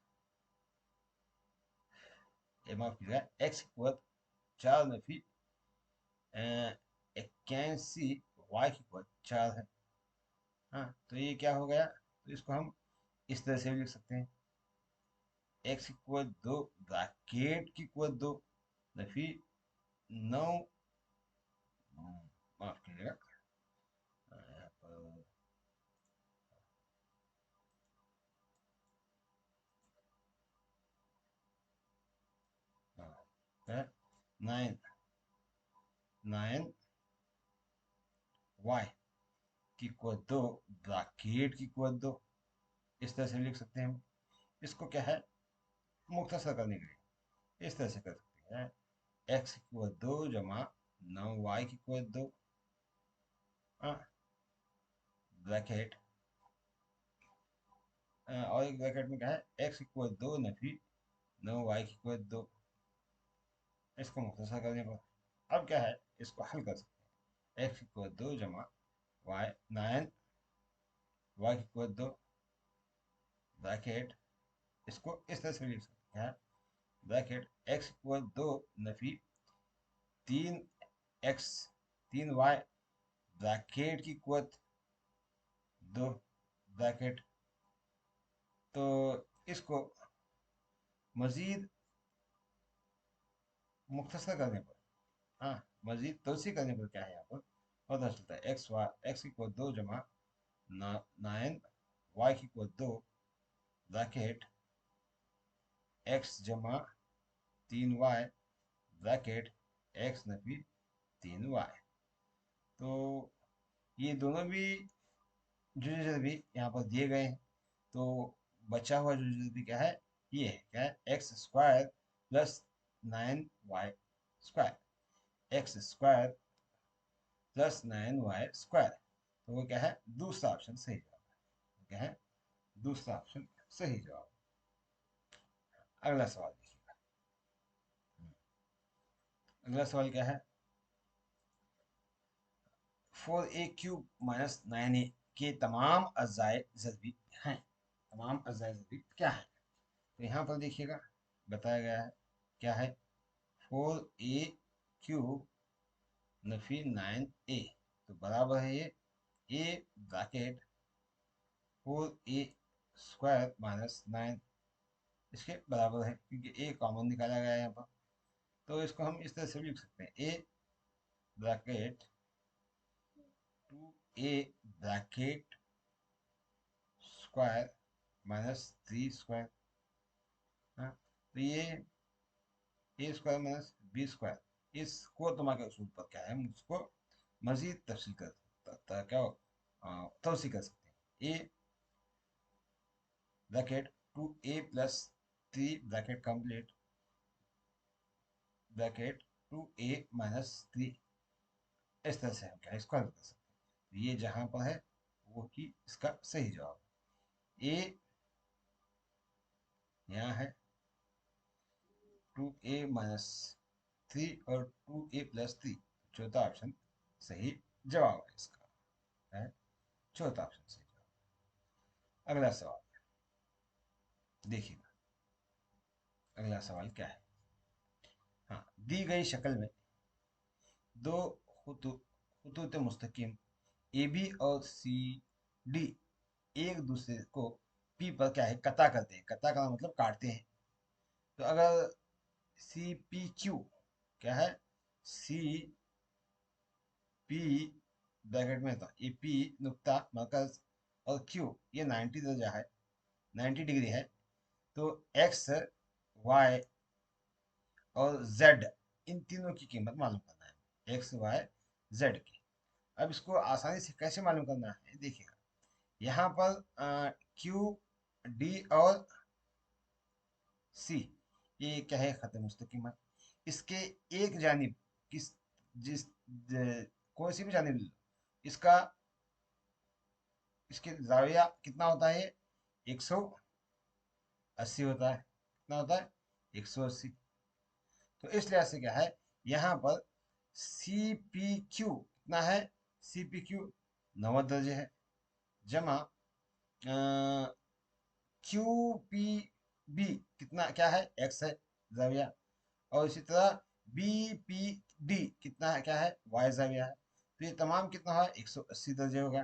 माफ कीजिएगा, एक्स की कुवत 4 नफी 81, वाई की कुवत 4 है। हाँ, तो ये क्या हो गया, तो इसको हम इस तरह से भी लिख सकते हैं, एक्स की कुवत 2 ब्रैकेट की कुवत 2 नफी 9 9 9 y की कुवत 2 ब्रैकेट की कुवत 2, इस तरह से लिख सकते हैं हम। इसको क्या है, मुख्तसर करने के लिए इस तरह से कर सकते हैं, x की कुवत 2 जमा 9y की कुवत 2 ब्रैकेट, और एक ब्रैकेट में क्या है, x की कुवत 2 नफी 9y की कुवत 2। इसको मुख्तसर करने पर अब क्या है, इसको हल कर सकते हैं, x की कुवत 2 जमा y 9 y की कुवत 2 ब्रैकेट, इसको इस तरह से लिख सकते हैं, ब्रैकेट x की कुवत 2 नफी 3x 3y ब्रैकेट की कुवत 2 ब्रैकेट। तो इसको मजीद मुख्तसर करने पर, मजीद तोसी करने पर क्या है, यहाँ पर पता चलता है एक्स की कुवत 2 जमा 9 y की कुवत 2 ब्रैकेट x जमा 3y bracket x Nafi 3y। तो ये दोनों भी जुजर भी यहाँ पर दिए गए हैं। तो बचा हुआ जुजर भी क्या है, ये है क्या है, x square plus 9y square, x square plus 9y square. तो वो क्या है, दूसरा ऑप्शन सही जवाब है, क्या है, दूसरा ऑप्शन सही जवाब। अगला सवाल देखिएगा, अगला सवाल क्या है, 4a क्यूब माइनस 9a के तमाम अजाए ज़रबी हैं, तमाम अजाए ज़रबी क्या है। तो यहाँ पर देखिएगा बताया गया है क्या है, 4a क्यूब नफी 9a, तो बराबर है ये a bracket 4a square minus 9, इसके बराबर है क्योंकि a कॉमन निकाला गया है यहाँ पर। तो इसको हम इस तरह से लिख सकते हैं, a bracket 2a bracket square minus 3 square. तो ये ए स्क्वायर माइनस बी स्क्वायर, इसको तुम्हारे उसूल पर क्या है, हम उसको मजीद तफसील कर क्या तोसी कर सकते हैं, a bracket 2a plus 3 bracket complete bracket 2a minus 3, इस तरह से हम क्या इसको हल कर सकते हैं। तो ये जहां पर है वो ही इसका सही जवाब है। ए यहाँ है 2a माइनस 3 और 2a प्लस 3, चौथा ऑप्शन सही जवाब है इसका, है चौथा ऑप्शन सही जवाब। अगला सवाल देखिएगा, अगला सवाल क्या है, हाँ दी गई शक्ल में दो खुतूत मुस्तकीम ए बी और सी डी एक दूसरे को पी पर क्या है, कता करते हैं, कता का मतलब काटते हैं। तो अगर सी पी क्यू क्या है, सी पी ब्रैकेट में था ए पी नुक्ता मरकज और क्यू ये 90 दर्जा है, 90 डिग्री है। तो एक्स वाई और जेड इन तीनों की कीमत मालूम करना है, एक्स वाई जेड की। अब इसको आसानी से कैसे मालूम करना है, देखिएगा यहाँ पर क्यू डी और सी ये क्या है, खत मुस्तकीम है। इसके एक जानिब किस जिस कोई सी भी जानिब ले लो, इसका इसके जाविया कितना होता है, 180 होता है, कितना होता है, 180। तो इस लिहाज से क्या है, यहाँ पर सी पी क्यू कितना है, सी पी क्यू 90 दर्जे है, जमा क्यू पी बी कितना क्या है, एक्स है जाविया, और इसी तरह बी पी डी कितना है, क्या है, वाई जाविया है। तो ये तमाम कितना हुआ, 180 दर्जे हो गया,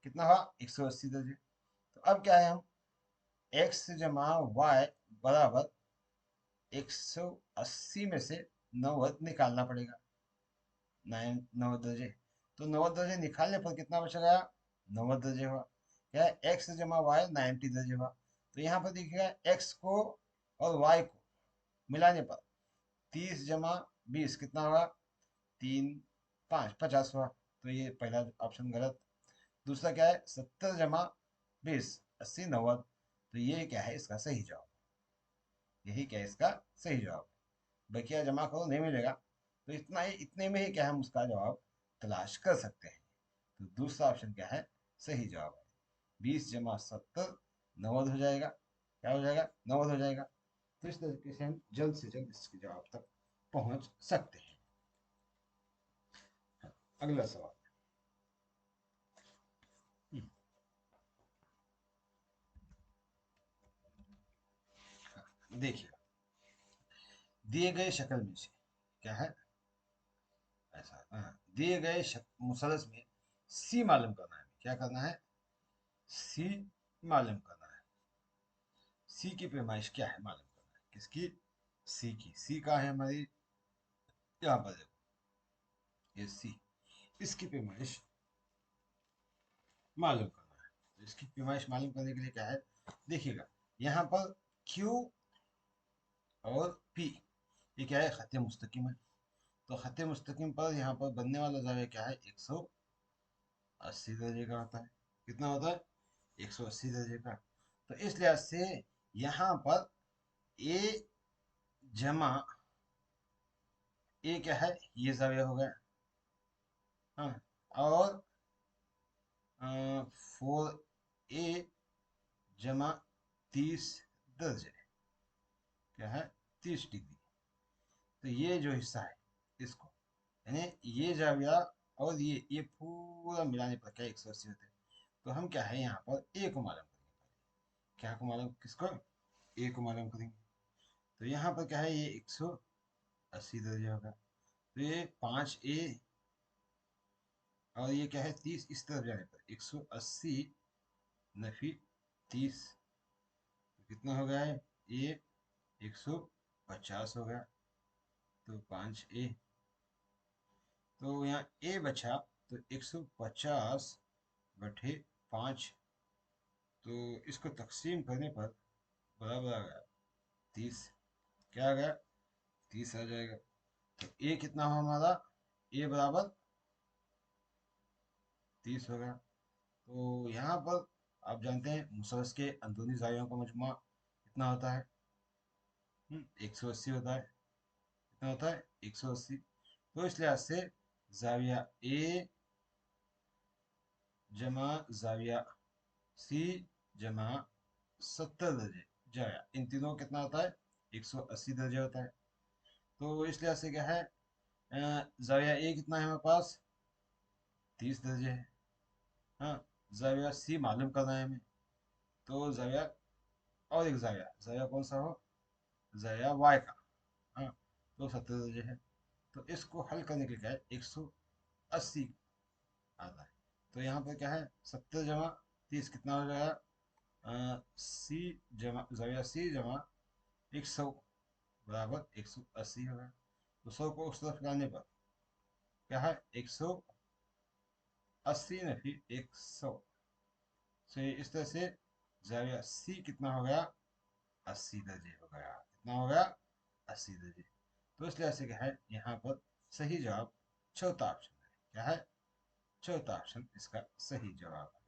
कितना हुआ, 180 दर्जे। तो अब क्या है, हम एक्स जमा वाई बराबर 180 में से 90 निकालना पड़ेगा, 90 दर्जे। तो 90 दर्जे निकालने पर कितना बचेगा, 90 दर्जे हुआ, क्या है, एक्स जमा वाई 90 दर्जे हुआ। तो यहाँ पर देखिएगा एक्स को और वाई को मिलाने पर 30 जमा 20 कितना होगा? 3 5 50 हुआ। तो ये पहला ऑप्शन गलत। दूसरा क्या है? 70 जमा 20 80 90। तो ये क्या है इसका सही जवाब? यही क्या है इसका सही जवाब? बकिया जमा करो नहीं मिलेगा, तो इतना ही, इतने में ही क्या हम उसका जवाब तलाश कर सकते हैं। तो दूसरा ऑप्शन क्या है? सही जवाब है 20 जमा 70 90 हो जाएगा। क्या हो जाएगा? 90 हो जाएगा। तो इस तरीके से हम जल्द से जल्द इसके जवाब तक पहुंच सकते हैं। अगला सवाल। देखिए, दिए गए शक्ल में से क्या है ऐसा, हाँ, दिए गए मुसलस में सी मालूम करना है। क्या करना है? सी मालूम करना है। सी की पैमाइश क्या है मालूम करना है। किसकी? सी की। सी कहाँ है हमारी? यहाँ पर देखो, ये सी, इसकी पैमाइश मालूम करना है। तो इसकी पैमाइश मालूम करने के लिए क्या है? देखिएगा, यहाँ पर क्यू और पी, ये क्या है? खत्ते मुस्तकीम है। तो खत्ते मुस्तकीम पर यहाँ पर बनने वाला ज़ाविया क्या है? 180 दर्जे का होता है। कितना होता है? 180 दर्जे का। तो इस लिहाज से यहाँ पर ए जमा ए क्या है? ये ज़ाविया हो गया। हाँ, और 4A जमा 30 दर्जे क्या है? 30 डिग्री। तो ये जो हिस्सा है इसको, यानी ये जाविया और ये पूरा मिलाने पर क्या 180 होते हैं। तो हम क्या है यहाँ पर ए को मालूम करेंगे। क्या को मालूम? किसको? ए को मालूम करेंगे। तो यहाँ पर क्या है? ये 180 दर्जे होगा। तो ये 5A और ये क्या है? 30, इस तरफ जाने पर 180 नफी 30 कितना हो गया है? ये 150 हो गया। तो 5A, तो यहाँ ए बचा, तो 150 बटे 5। तो इसको तकसीम करने पर बराबर आ गया 30। क्या आ गया? 30 आ जाएगा। तो ए कितना हो हमारा? ए बराबर 30 हो गया। तो यहाँ पर आप जानते हैं मुसलस के अंदरूनी जावियों का मजमूआ कितना होता है? 180 होता है। कितना होता है? 180। तो इस लिहाज से जाविया ए जमा जाविया सी जमा 70 दर्जे जाया, इन तीनों का कितना होता है? 180 दर्जे होता है। तो इस लिहाज से क्या है, जाविया ए कितना है हमारे पास? 30 दर्जे है। हाँ, जाविया सी मालूम करना है हमें। तो जाविया, और एक जाविया, जाविया कौन सा हो? जाविया वाई का। हाँ, तो 70 दर्जे है। तो इसको हल करने के लिए क्या है? 180 आता है। तो यहाँ पर क्या है? 70 जमा 30 कितना हो जाएगा? सी जमा जाविया सी जमा 100 बराबर 180 होगा। तो 100 को उस तरफ लाने पर क्या है? 180 नफी 100 से, इस तरह से जाविया सी कितना हो गया? 80 दर्जे हो गया। कितना हो गया? 80 दर्जे। तो इस लिहाज से क्या है यहाँ पर सही जवाब चौथा ऑप्शन है। क्या है? चौथा ऑप्शन इसका सही जवाब है।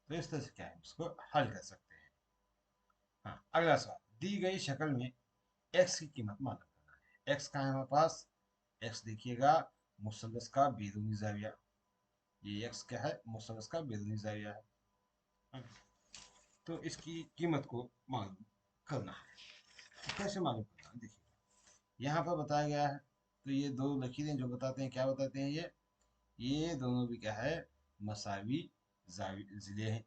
तो इस तरह से क्या है इसको हल कर सकते हैं। हाँ, अगला सवाल। दी गई शक्ल में एक्स की कीमत मालूम करना है। एक्स कहाँ है हमारे पास? एक्स देखिएगा, मुसल्लस का बैरूनी जाविया। ये एक्स क्या है? मुसल्लस का बैरूनी जाविया है। हाँ, तो इसकी कीमत को मालूम करना है। तो कैसे मालूम करना है? देखिए, यहाँ पर बताया गया है। तो ये दो लकीरें जो बताते हैं, क्या बताते हैं? ये दोनों भी क्या है? मसावी जिले हैं।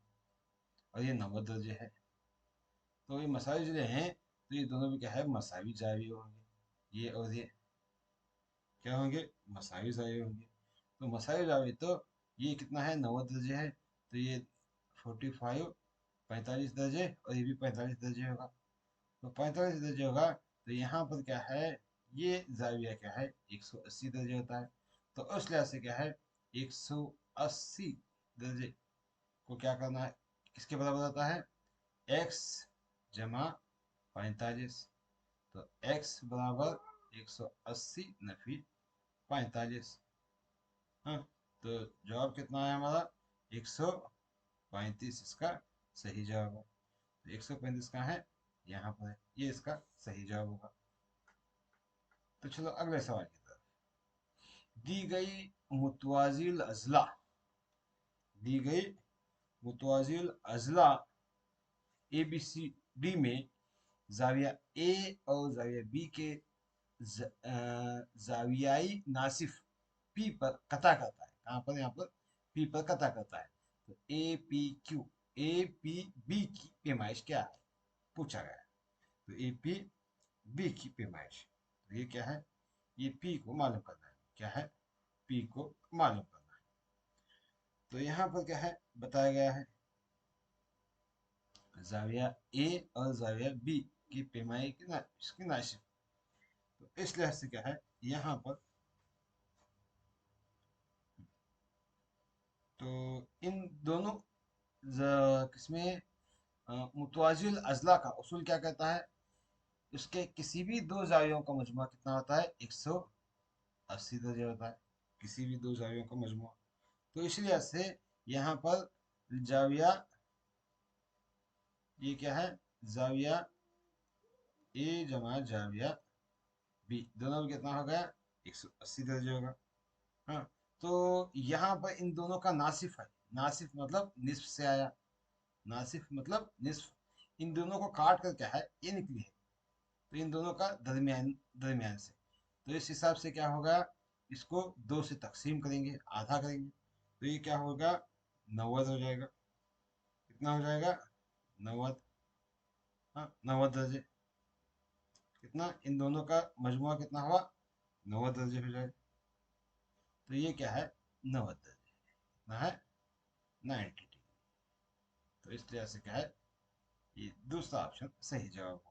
और ये 90 दर्जे है। तो ये मसावी जिले हैं, तो ये दोनों भी क्या है? मसावी जाविये होंगे। ये और ये क्या होंगे? मसावी जाविये होंगे। तो मसावी जाविये, तो ये कितना है? 90 दर्जे है। तो ये 45 45 दर्जे, और ये भी 45 दर्जे होगा। तो 45 दर्जे होगा। तो यहाँ पर क्या है? ये जाविया क्या है? 180 दर्जे होता है। तो उस लिहाज से क्या है? 180 दर्जे को क्या करना है? किसके बराबर होता है? x जमा 45। तो x बराबर 180 नफी 45। हाँ, तो जवाब कितना है हमारा? 135 इसका सही जवाब है। तो 135 कहाँ है? यहाँ पर है, ये इसका सही जवाब होगा। तो चलो अगले सवाल की तरफ। दी गई मुतवाजिल अजला, दी गई मुतवाजिल अजला ए बी सी डी में जाविया ए और जाविया बी के जावियाई नासिफ पी पर कता करता है। कहाँ पर? यहाँ पर पी पर कता करता है। तो A P Q, A P B की पैमाइश क्या है पूछा गया है। तो ए पी बी की पैमाइश, तो ये क्या है? ये पी को मालूम करना है। क्या है? पी को मालूम करना है। तो यहाँ पर क्या है बताया गया है? जाविया ए और जाविया बी की पैमाई की ना इसकी नाशिफ। तो इस लिहाज से क्या है यहाँ पर, तो इन दोनों किसमें मुतवाजिल अजला का उसूल क्या कहता है? उसके किसी भी दो जावियों का मजमूआ कितना होता है? 180 दर्जे होता है, किसी भी दो जावियों का मजमूआ। तो इस लिहाज से यहाँ पर जाविया, ये क्या है? जाविया ए जमा जाविया बी, दोनों में कितना हो गया? 180 दर्जे होगा। हाँ, तो यहाँ पर इन दोनों का नासिफ है। नासिफ मतलब निस्फ से आया, नासिफ मतलब निस्फ। इन दोनों को काट कर क्या है ये निकली है। तो इन दोनों का दरमियान, दरमियान से, तो इस हिसाब से क्या होगा? इसको दो से तकसीम करेंगे, आधा करेंगे, तो ये क्या होगा? 90 हो जाएगा। कितना हो जाएगा? 90। हाँ, 90 दर्जे। कितना? इन दोनों का मजमुआ कितना हुआ? 90 दर्जे हो जाएगा। तो ये क्या है? 90 दर्जे। कितना है? 90 डिग्री। तो इस तरह से क्या है? ये दूसरा ऑप्शन सही जवाब होगा।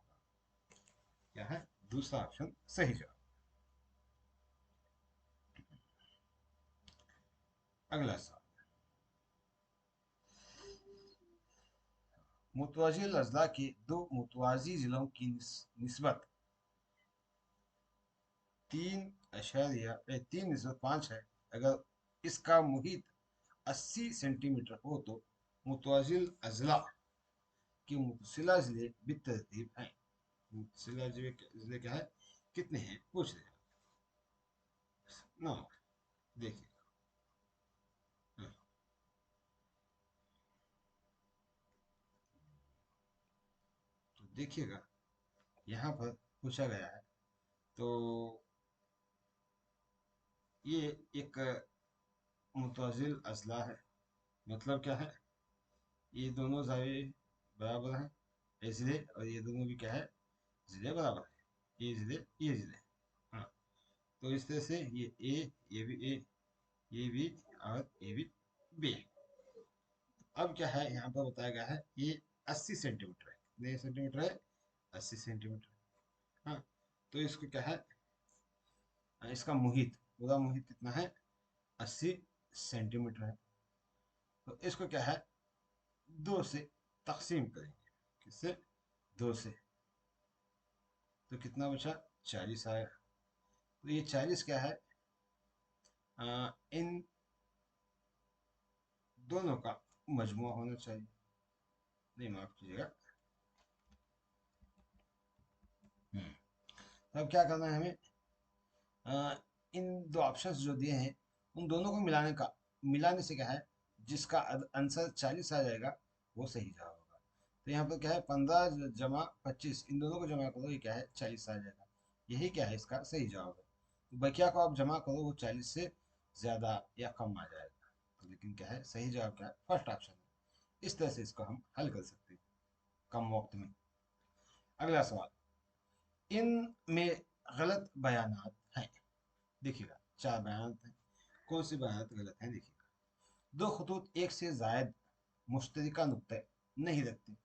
क्या है? दूसरा ऑप्शन सही जवाब। अगला सवाल। मुतवाजिल अजला के दो मुतवाजी जिलों की निस्बत 3.5 है। अगर इसका मुहित 80 सेंटीमीटर हो तो मुतवाजिल अजला के मुतसिला जिले बितरतीब हैं। मुतसिला जिले क्या है, कितने हैं पूछ रहे हैं। देखिए, हाँ, तो देखिएगा यहाँ पर पूछा गया है। तो ये एक मुतवाजिल अजला है, मतलब क्या है? ये दोनों जावे बराबर हैं, ये जिले, और ये दोनों भी क्या है? जिले बराबर है। ये जिले। हाँ, तो इस तरह से ये भी ए, ये भी, और ये भी बी। अब क्या है यहाँ पर बताया गया है? ये 80 सेंटीमीटर है। कितने सेंटीमीटर है? 80 सेंटीमीटर। हाँ, तो इसको क्या है? इसका मुहित, पूरा मुहित कितना है? 80 सेंटीमीटर है। तो इसको क्या है? दो से तकसीम करेंगे। किससे? दो से। तो कितना बचा? 40 आया। तो ये 40 क्या है? इन दोनों का मजमुआ होना चाहिए। नहीं, माफ कीजिएगा। अब क्या करना है हमें? इन दो ऑप्शंस जो दिए हैं उन दोनों को मिलाने से क्या है, जिसका आंसर 40 आ जाएगा वो सही जवाब होगा। तो यहाँ पर क्या है? 15 जमा 25, इन दोनों को जमा करो, ये क्या है? 40 आ जाएगा। यही क्या है? इसका सही जवाब है। तो बकिया को आप जमा करो, वो 40 से ज़्यादा या कम आ जाएगा। तो लेकिन क्या है? सही जवाब क्या है? फर्स्ट ऑप्शन है। इस तरह से इसको हम हल कर सकते हैं कम वक्त में। अगला सवाल। इन में गलत बयानात हैं। देखिएगा, चार बयान हैं। कौन सी बयान गलत है? देखिएगा, दो खतूत एक से जायद मुश्तरका नुक्ते नहीं रखते।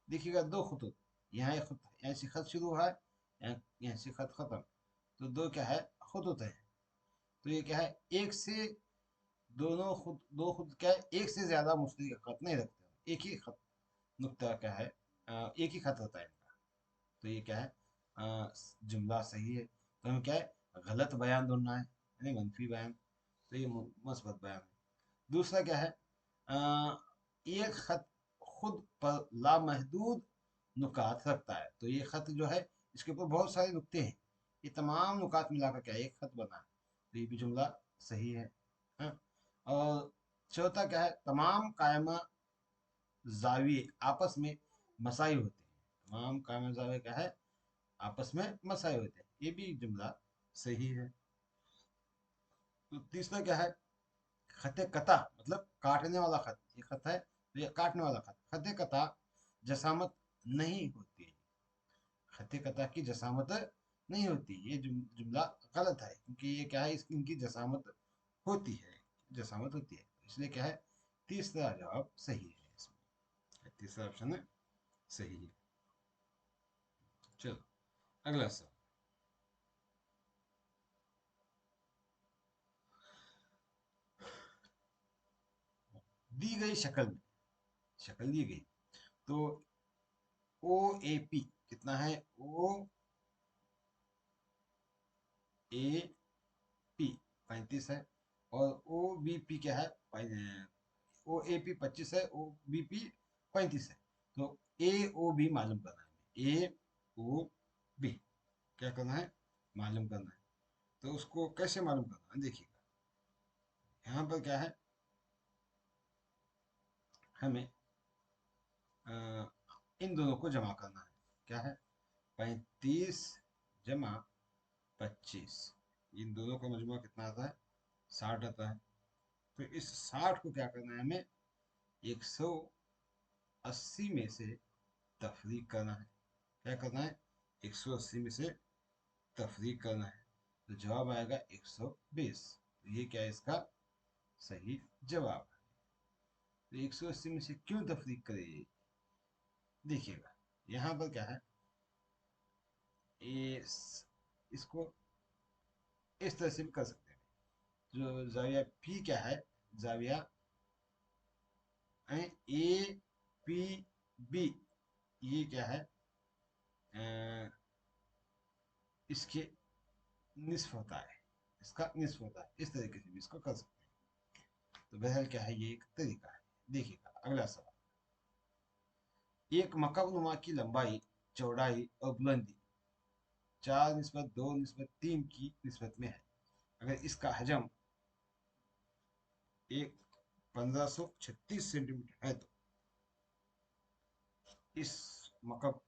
देखिएगा, दो खतूत, यहाँ एक यहाँ से खत शुरू है, यहाँ से खत खत्म, तो दो क्या है? खतूत है। तो ये क्या है? एक से, दो खुद क्या है? एक से ज्यादा मुश्तरका खत नहीं रखते, एक ही खत नुक्ता क्या है? एक ही खत होता है इनका। तो ये क्या है? जुमला सही है। तो हमें क्या है, गलत बयान ढूंढना है, यानी मनफी बयान। तो ये मुस्बत बयान है। दूसरा क्या है, एक खत खुद पर लामहदूद नुकात रखता है। तो ये खत जो है, इसके ऊपर बहुत सारे नुक्ते हैं, ये तमाम नुकात मिलाकर क्या है, एक खत बना है। तो ये भी जुमला सही है। हाँ? और चौथा क्या है, तमाम कायमा जाविये आपस में मसाई होते हैं। तमाम कायमा जाविये क्या है, आपस में मसाई होते हैं। ये भी जुमला सही है। तो तीसरा क्या है, खत कता मतलब काटने वाला खत। ये खत है तो ये काटने वाला खत। खत कता जसामत नहीं होती है। खत कता की जसामत नहीं होती। ये जुमला गलत है, क्योंकि ये क्या है, इनकी जसामत होती है। जसामत होती है, इसलिए क्या है, तीसरा जवाब सही है इसमें। तीसरा ऑप्शन है सही है। चलो अगला सवाल। दी गई शक्ल में, शक्ल दी गई, तो ओ ए पी कितना है, ओ ए पी 35 है, और ओ बी पी क्या है, ओ ए पी 25 है, ओ बी पी 35 है। तो ए ओ बी मालूम करना है, ए ओ बी क्या करना है, मालूम करना है। तो उसको कैसे मालूम करना है, देखिएगा यहाँ पर क्या है, हमें अ, इन दोनों को जमा करना है। क्या है, 35 जमा 25, इन दोनों का मजमूआ कितना आता है, 60 आता है। तो इस 60 को क्या करना है, हमें 180 में से तफरीक करना है। क्या करना है, 180 में से तफरीक करना है। तो जवाब आएगा 120। तो ये क्या है, इसका सही जवाब है। तो 180 में से क्यों तफरीक करें, देखिएगा यहाँ पर क्या है, इस इसको इस तरह से भी कर सकते हैं। जो जाविया पी क्या है, जाविया ए पी बी, ये क्या है, अ, इसके निस्फ होता है, इसका निस्फ होता है। इस तरीके से भी इसको कर सकते हैं। तो बहरहाल क्या है, ये एक तरीका है। देखिएगा अगला सवाल। एक मकब नुमा की लंबाई, चौड़ाई और बुलंदी 4:2:3 की निस्बत में है। अगर इसका हजम एक 1536 सेंटीमीटर है, तो इस मकब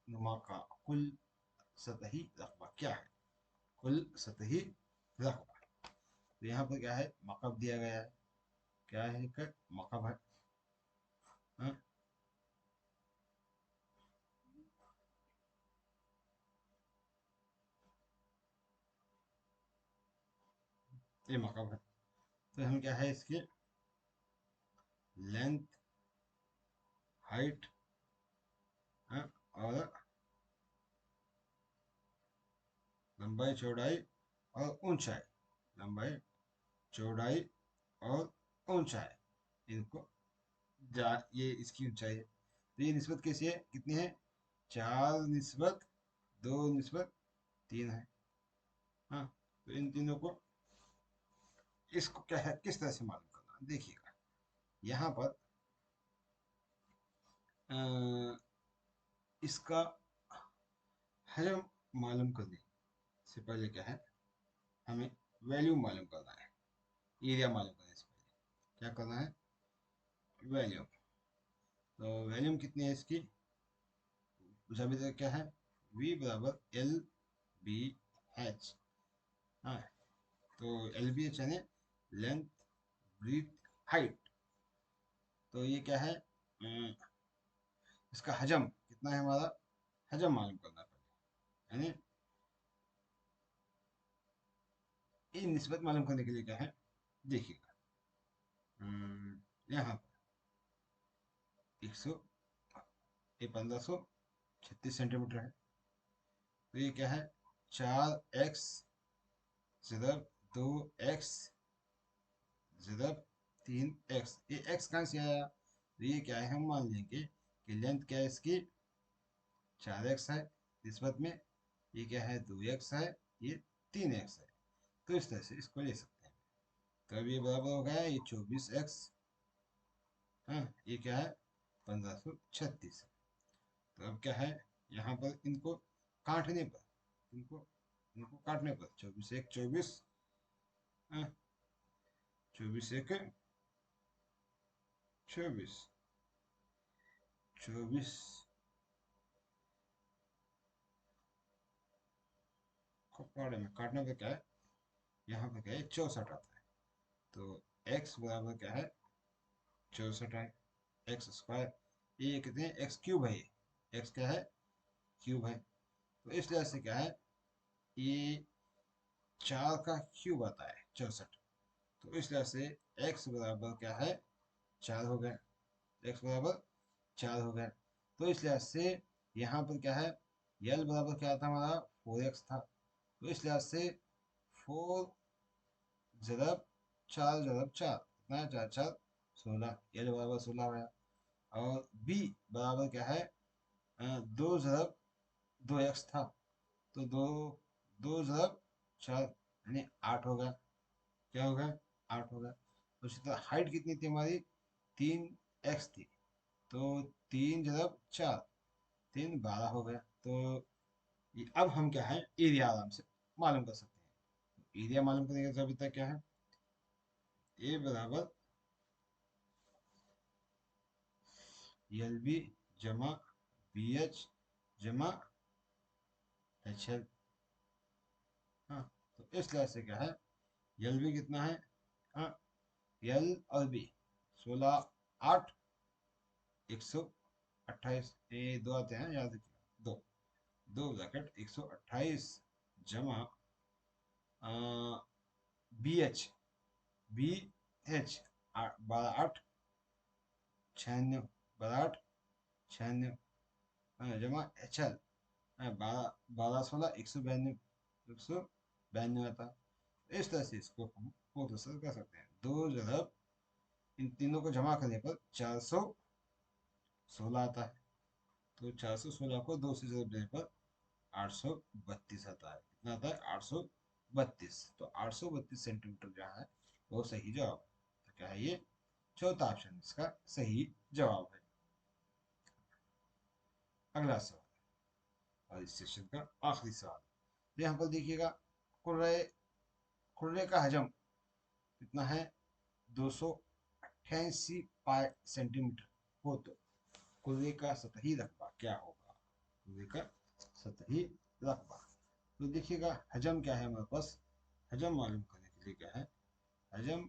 नुमा का कुल सतही रकबा क्या है, कुल सतही रकबा। तो यहाँ पर क्या है, मकब दिया गया है, क्या है, एक मकब है। हाँ? ये मकब है। तो हम क्या है, इसके लेंथ, हाइट, हाँ, और लंबाई चौड़ाई और ऊंचाई, लंबाई चौड़ाई और ऊंचाई, इनको ये इसकी ऊंचाई है। तो ये निस्बत कैसी है, कितनी है, 4:2:3 है। हाँ, तो इन तीनों को, इसको क्या है, किस तरह से मालूम करना है? देखिएगा यहाँ पर अ, इसका हजम मालूम करने से पहले क्या है, हमें वैल्यूम मालूम करना है। एरिया मालूम करने से पहले क्या करना है, वैल्यूम। तो वैल्यूम कितनी है इसकी, अभी तक क्या है, v बराबर एल बी एच। हाँ, तो एल बी एच यानी लेंथ, ब्रीथ, हाइट। तो ये क्या है, इसका हजम कितना है हमारा, हजम मालूम करना पड़ेगा। यानी ये निस्बत मालूम करने के लिए क्या है, देखिएगा यहाँ पर 1536 सेंटीमीटर है। तो ये क्या है, 4x ज़रब 2x ज़रब 3x। ये x कहाँ से आया, तो ये क्या है, हम मान लेंगे कि लेंथ क्या है इसकी, 4x है निस्बत में, ये क्या है, 2x है, ये 3x है। तो इस तरह से इसको ले सकते हैं। तो अब ये बराबर हो गया ये 24x, हाँ ये क्या है 1536। तो अब क्या है यहाँ पर इनको काटने पर, इनको इनको काटने पर 24 एक 24, हाँ 24 एक 24, 24 को पाड़े में काटने पर क्या है यहाँ पर क्या है 64 आता है। तो x बराबर क्या है 64 है, एक्स स्क्वायर, ये कितने हैं एक्स क्यूब है, ये एक्स क्या है क्यूब है। तो इस तरह से क्या है ये 4 का क्यूब आता है 64। तो इस तरह से x बराबर क्या है 4 हो गया, x बराबर 4 हो गया। तो इस लिहाज से यहाँ पर क्या है यल बराबर क्या था हमारा 4x था। तो इस लिहाज से 4 जरब 4 जरब 4 कितना है 4 4 16, यल बराबर 16 हो गया। और b बराबर क्या है 2 जरब 2x था, तो 2 जरब 4 यानी 8 होगा, क्या होगा 8 होगा। तो इसी तरह हाइट कितनी थी हमारी 3x थी, तो 3 जरब 4 3 12 हो गया। तो ये अब हम क्या है एरिया आराम से मालूम कर सकते हैं। एरिया मालूम करने का ज़ाबिता क्या है ए बराबर एल बी जमा बी एच जमा एच एल। हाँ तो इस तरह से क्या है एल बी कितना है, हाँ एल और बी 16 8 128, ये दो आते हैं याद रखिएगा, दो दो ब्रैकेट 128 जमा बी एच, बी एच 12 8 96 12 8 96 जमा एच एल 12 16 192 आता है। इस तरह से इसको हम मुख्तसर कर सकते हैं। दो जरब इन तीनों को जमा करने पर 416 आता है। तो 416 को 2 से जरब देने पर 832 आता है। कितना आता है 832। तो 832 सेंटीमीटर जहाँ है वो सही जवाब है। तो क्या है ये चौथा ऑप्शन इसका सही जवाब है। अगला सवाल और इस सेशन का आखिरी सवाल यहाँ पर देखिएगा कुर्रे कुर्रे का हजम कितना है 288 पाई सेंटीमीटर हो तो कुर्रे का सतही रकबा क्या होगा, कुर्रे का सतही रकबा। तो देखिएगा हजम क्या है हमारे पास, हजम मालूम करने के लिए क्या है हजम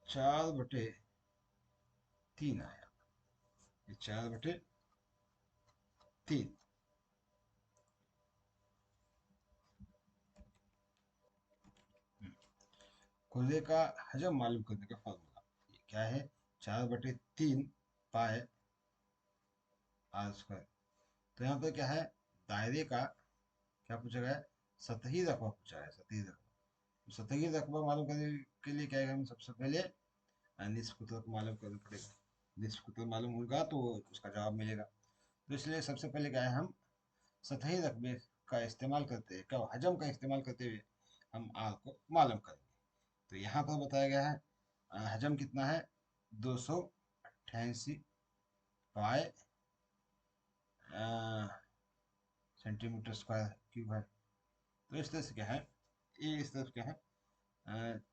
4/3 आया, ये 4/3। कुर्रे का हजम मालूम करने का फॉर्मूला ये क्या है 4/3 पाए आर स्क्वायर। तो यहाँ पे क्या है दायरे का क्या पूछा गया है सतही रकबा पूछा है, सतही रकबा। तो सतही रकबा मालूम करने के लिए क्या है हम सबसे पहले निस्फ कुतुब को मालूम करना पड़ेगा। निस्फ कुतुब मालूम होगा तो उसका जवाब मिलेगा। तो इसलिए सबसे पहले क्या है हम सतही रकबे का इस्तेमाल करते हैं, क्या हजम का इस्तेमाल करते हुए हम आर को मालूम करेंगे। तो यहाँ पर बताया गया है हजम कितना है 288 पाए सेंटीमीटर स्क्वायर क्यूब है। तो इस तरह से क्या है ये इस तरफ क्या है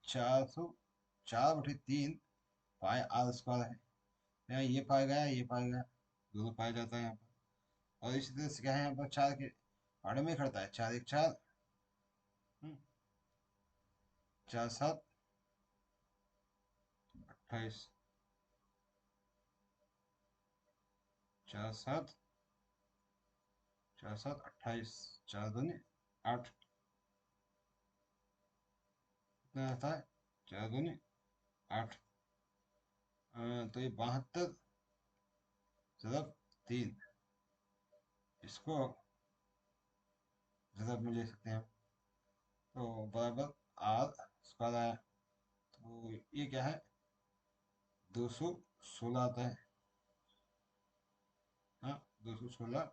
404/3 पाए आर स्क्वायर है। यहाँ ये पाया गया ये पाया गया दोनों पाया जाता है यहाँ पर। और इसी तरह से क्या है यहाँ पर 4 के पाड़े में खड़ता है 4 1 4, 4 7 28, 4 7 4 7 28, 4 दूनी 8 कितना आता है 4 दूनी 8। तो ये 72/3 इसको जगह में ले सकते हैं हम। तो बराबर आर स्क्वायर आया। तो ये क्या है 216 आता है, हाँ 216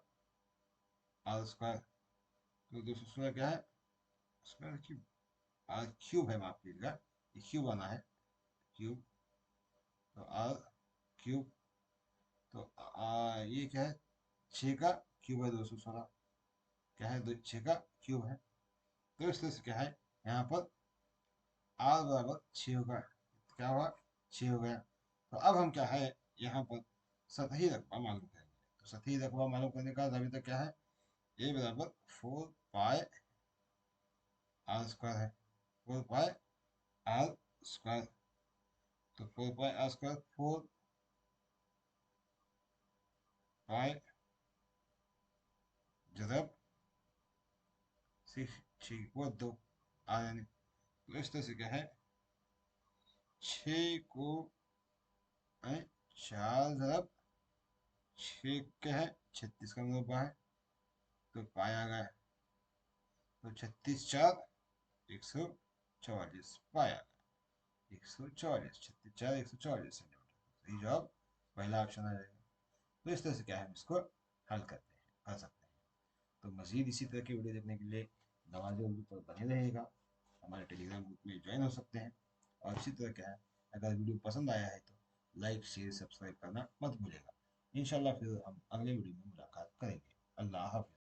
आर स्क्वायर। तो 216 क्या है, स्क्वायर क्यूब, आर क्यूब है, माफ कीजिएगा, ये क्यूब आना है, क्यूब, तो आर क्यूब, तो ये क्या है, 6 का क्यूब है 216, क्या है, 6 का क्यूब है। तो इस तरह से क्या है, यहाँ पर आर बराबर 6 होगा, क्या हुआ, 6 हो गया। तो अब हम क्या है, यहाँ पर सतही रकबा मालूम करेंगे। तो सतही रकबा मालूम करने का राबिता क्या है, ए बराबर 4 पाई आर स्क्वायर है, 4 पाई आर स्क्वायर। तो 4 पाई आर स्क्वायर, 4 पाई जरब 6 आर यानी। तो इस तरह से क्या है, 6 को 4 जरब 6 क्या है, 36 का मुरब्बा है, तो पाया गया, तो 36×4 = 144 पाया गया, 144, 36×4 = 144 सेंटीमीटर। सही जवाब पहला ऑप्शन आ जाएगा। तो इस तरह से क्या है, हम इसको हल करते हैं, कर सकते हैं। तो मजीद इसी तरह की वीडियो देखने के लिए नवाज़ उर्दू पर बने रहेगा, हमारे टेलीग्राम ग्रुप में ज्वाइन हो सकते हैं। और इसी तरह क्या है, अगर वीडियो पसंद आया है तो लाइक शेयर सब्सक्राइब करना मत भूलिएगा। इंशाल्लाह फिर हम अगले वीडियो में मुलाकात करेंगे। अल्लाह हाफ़िज़।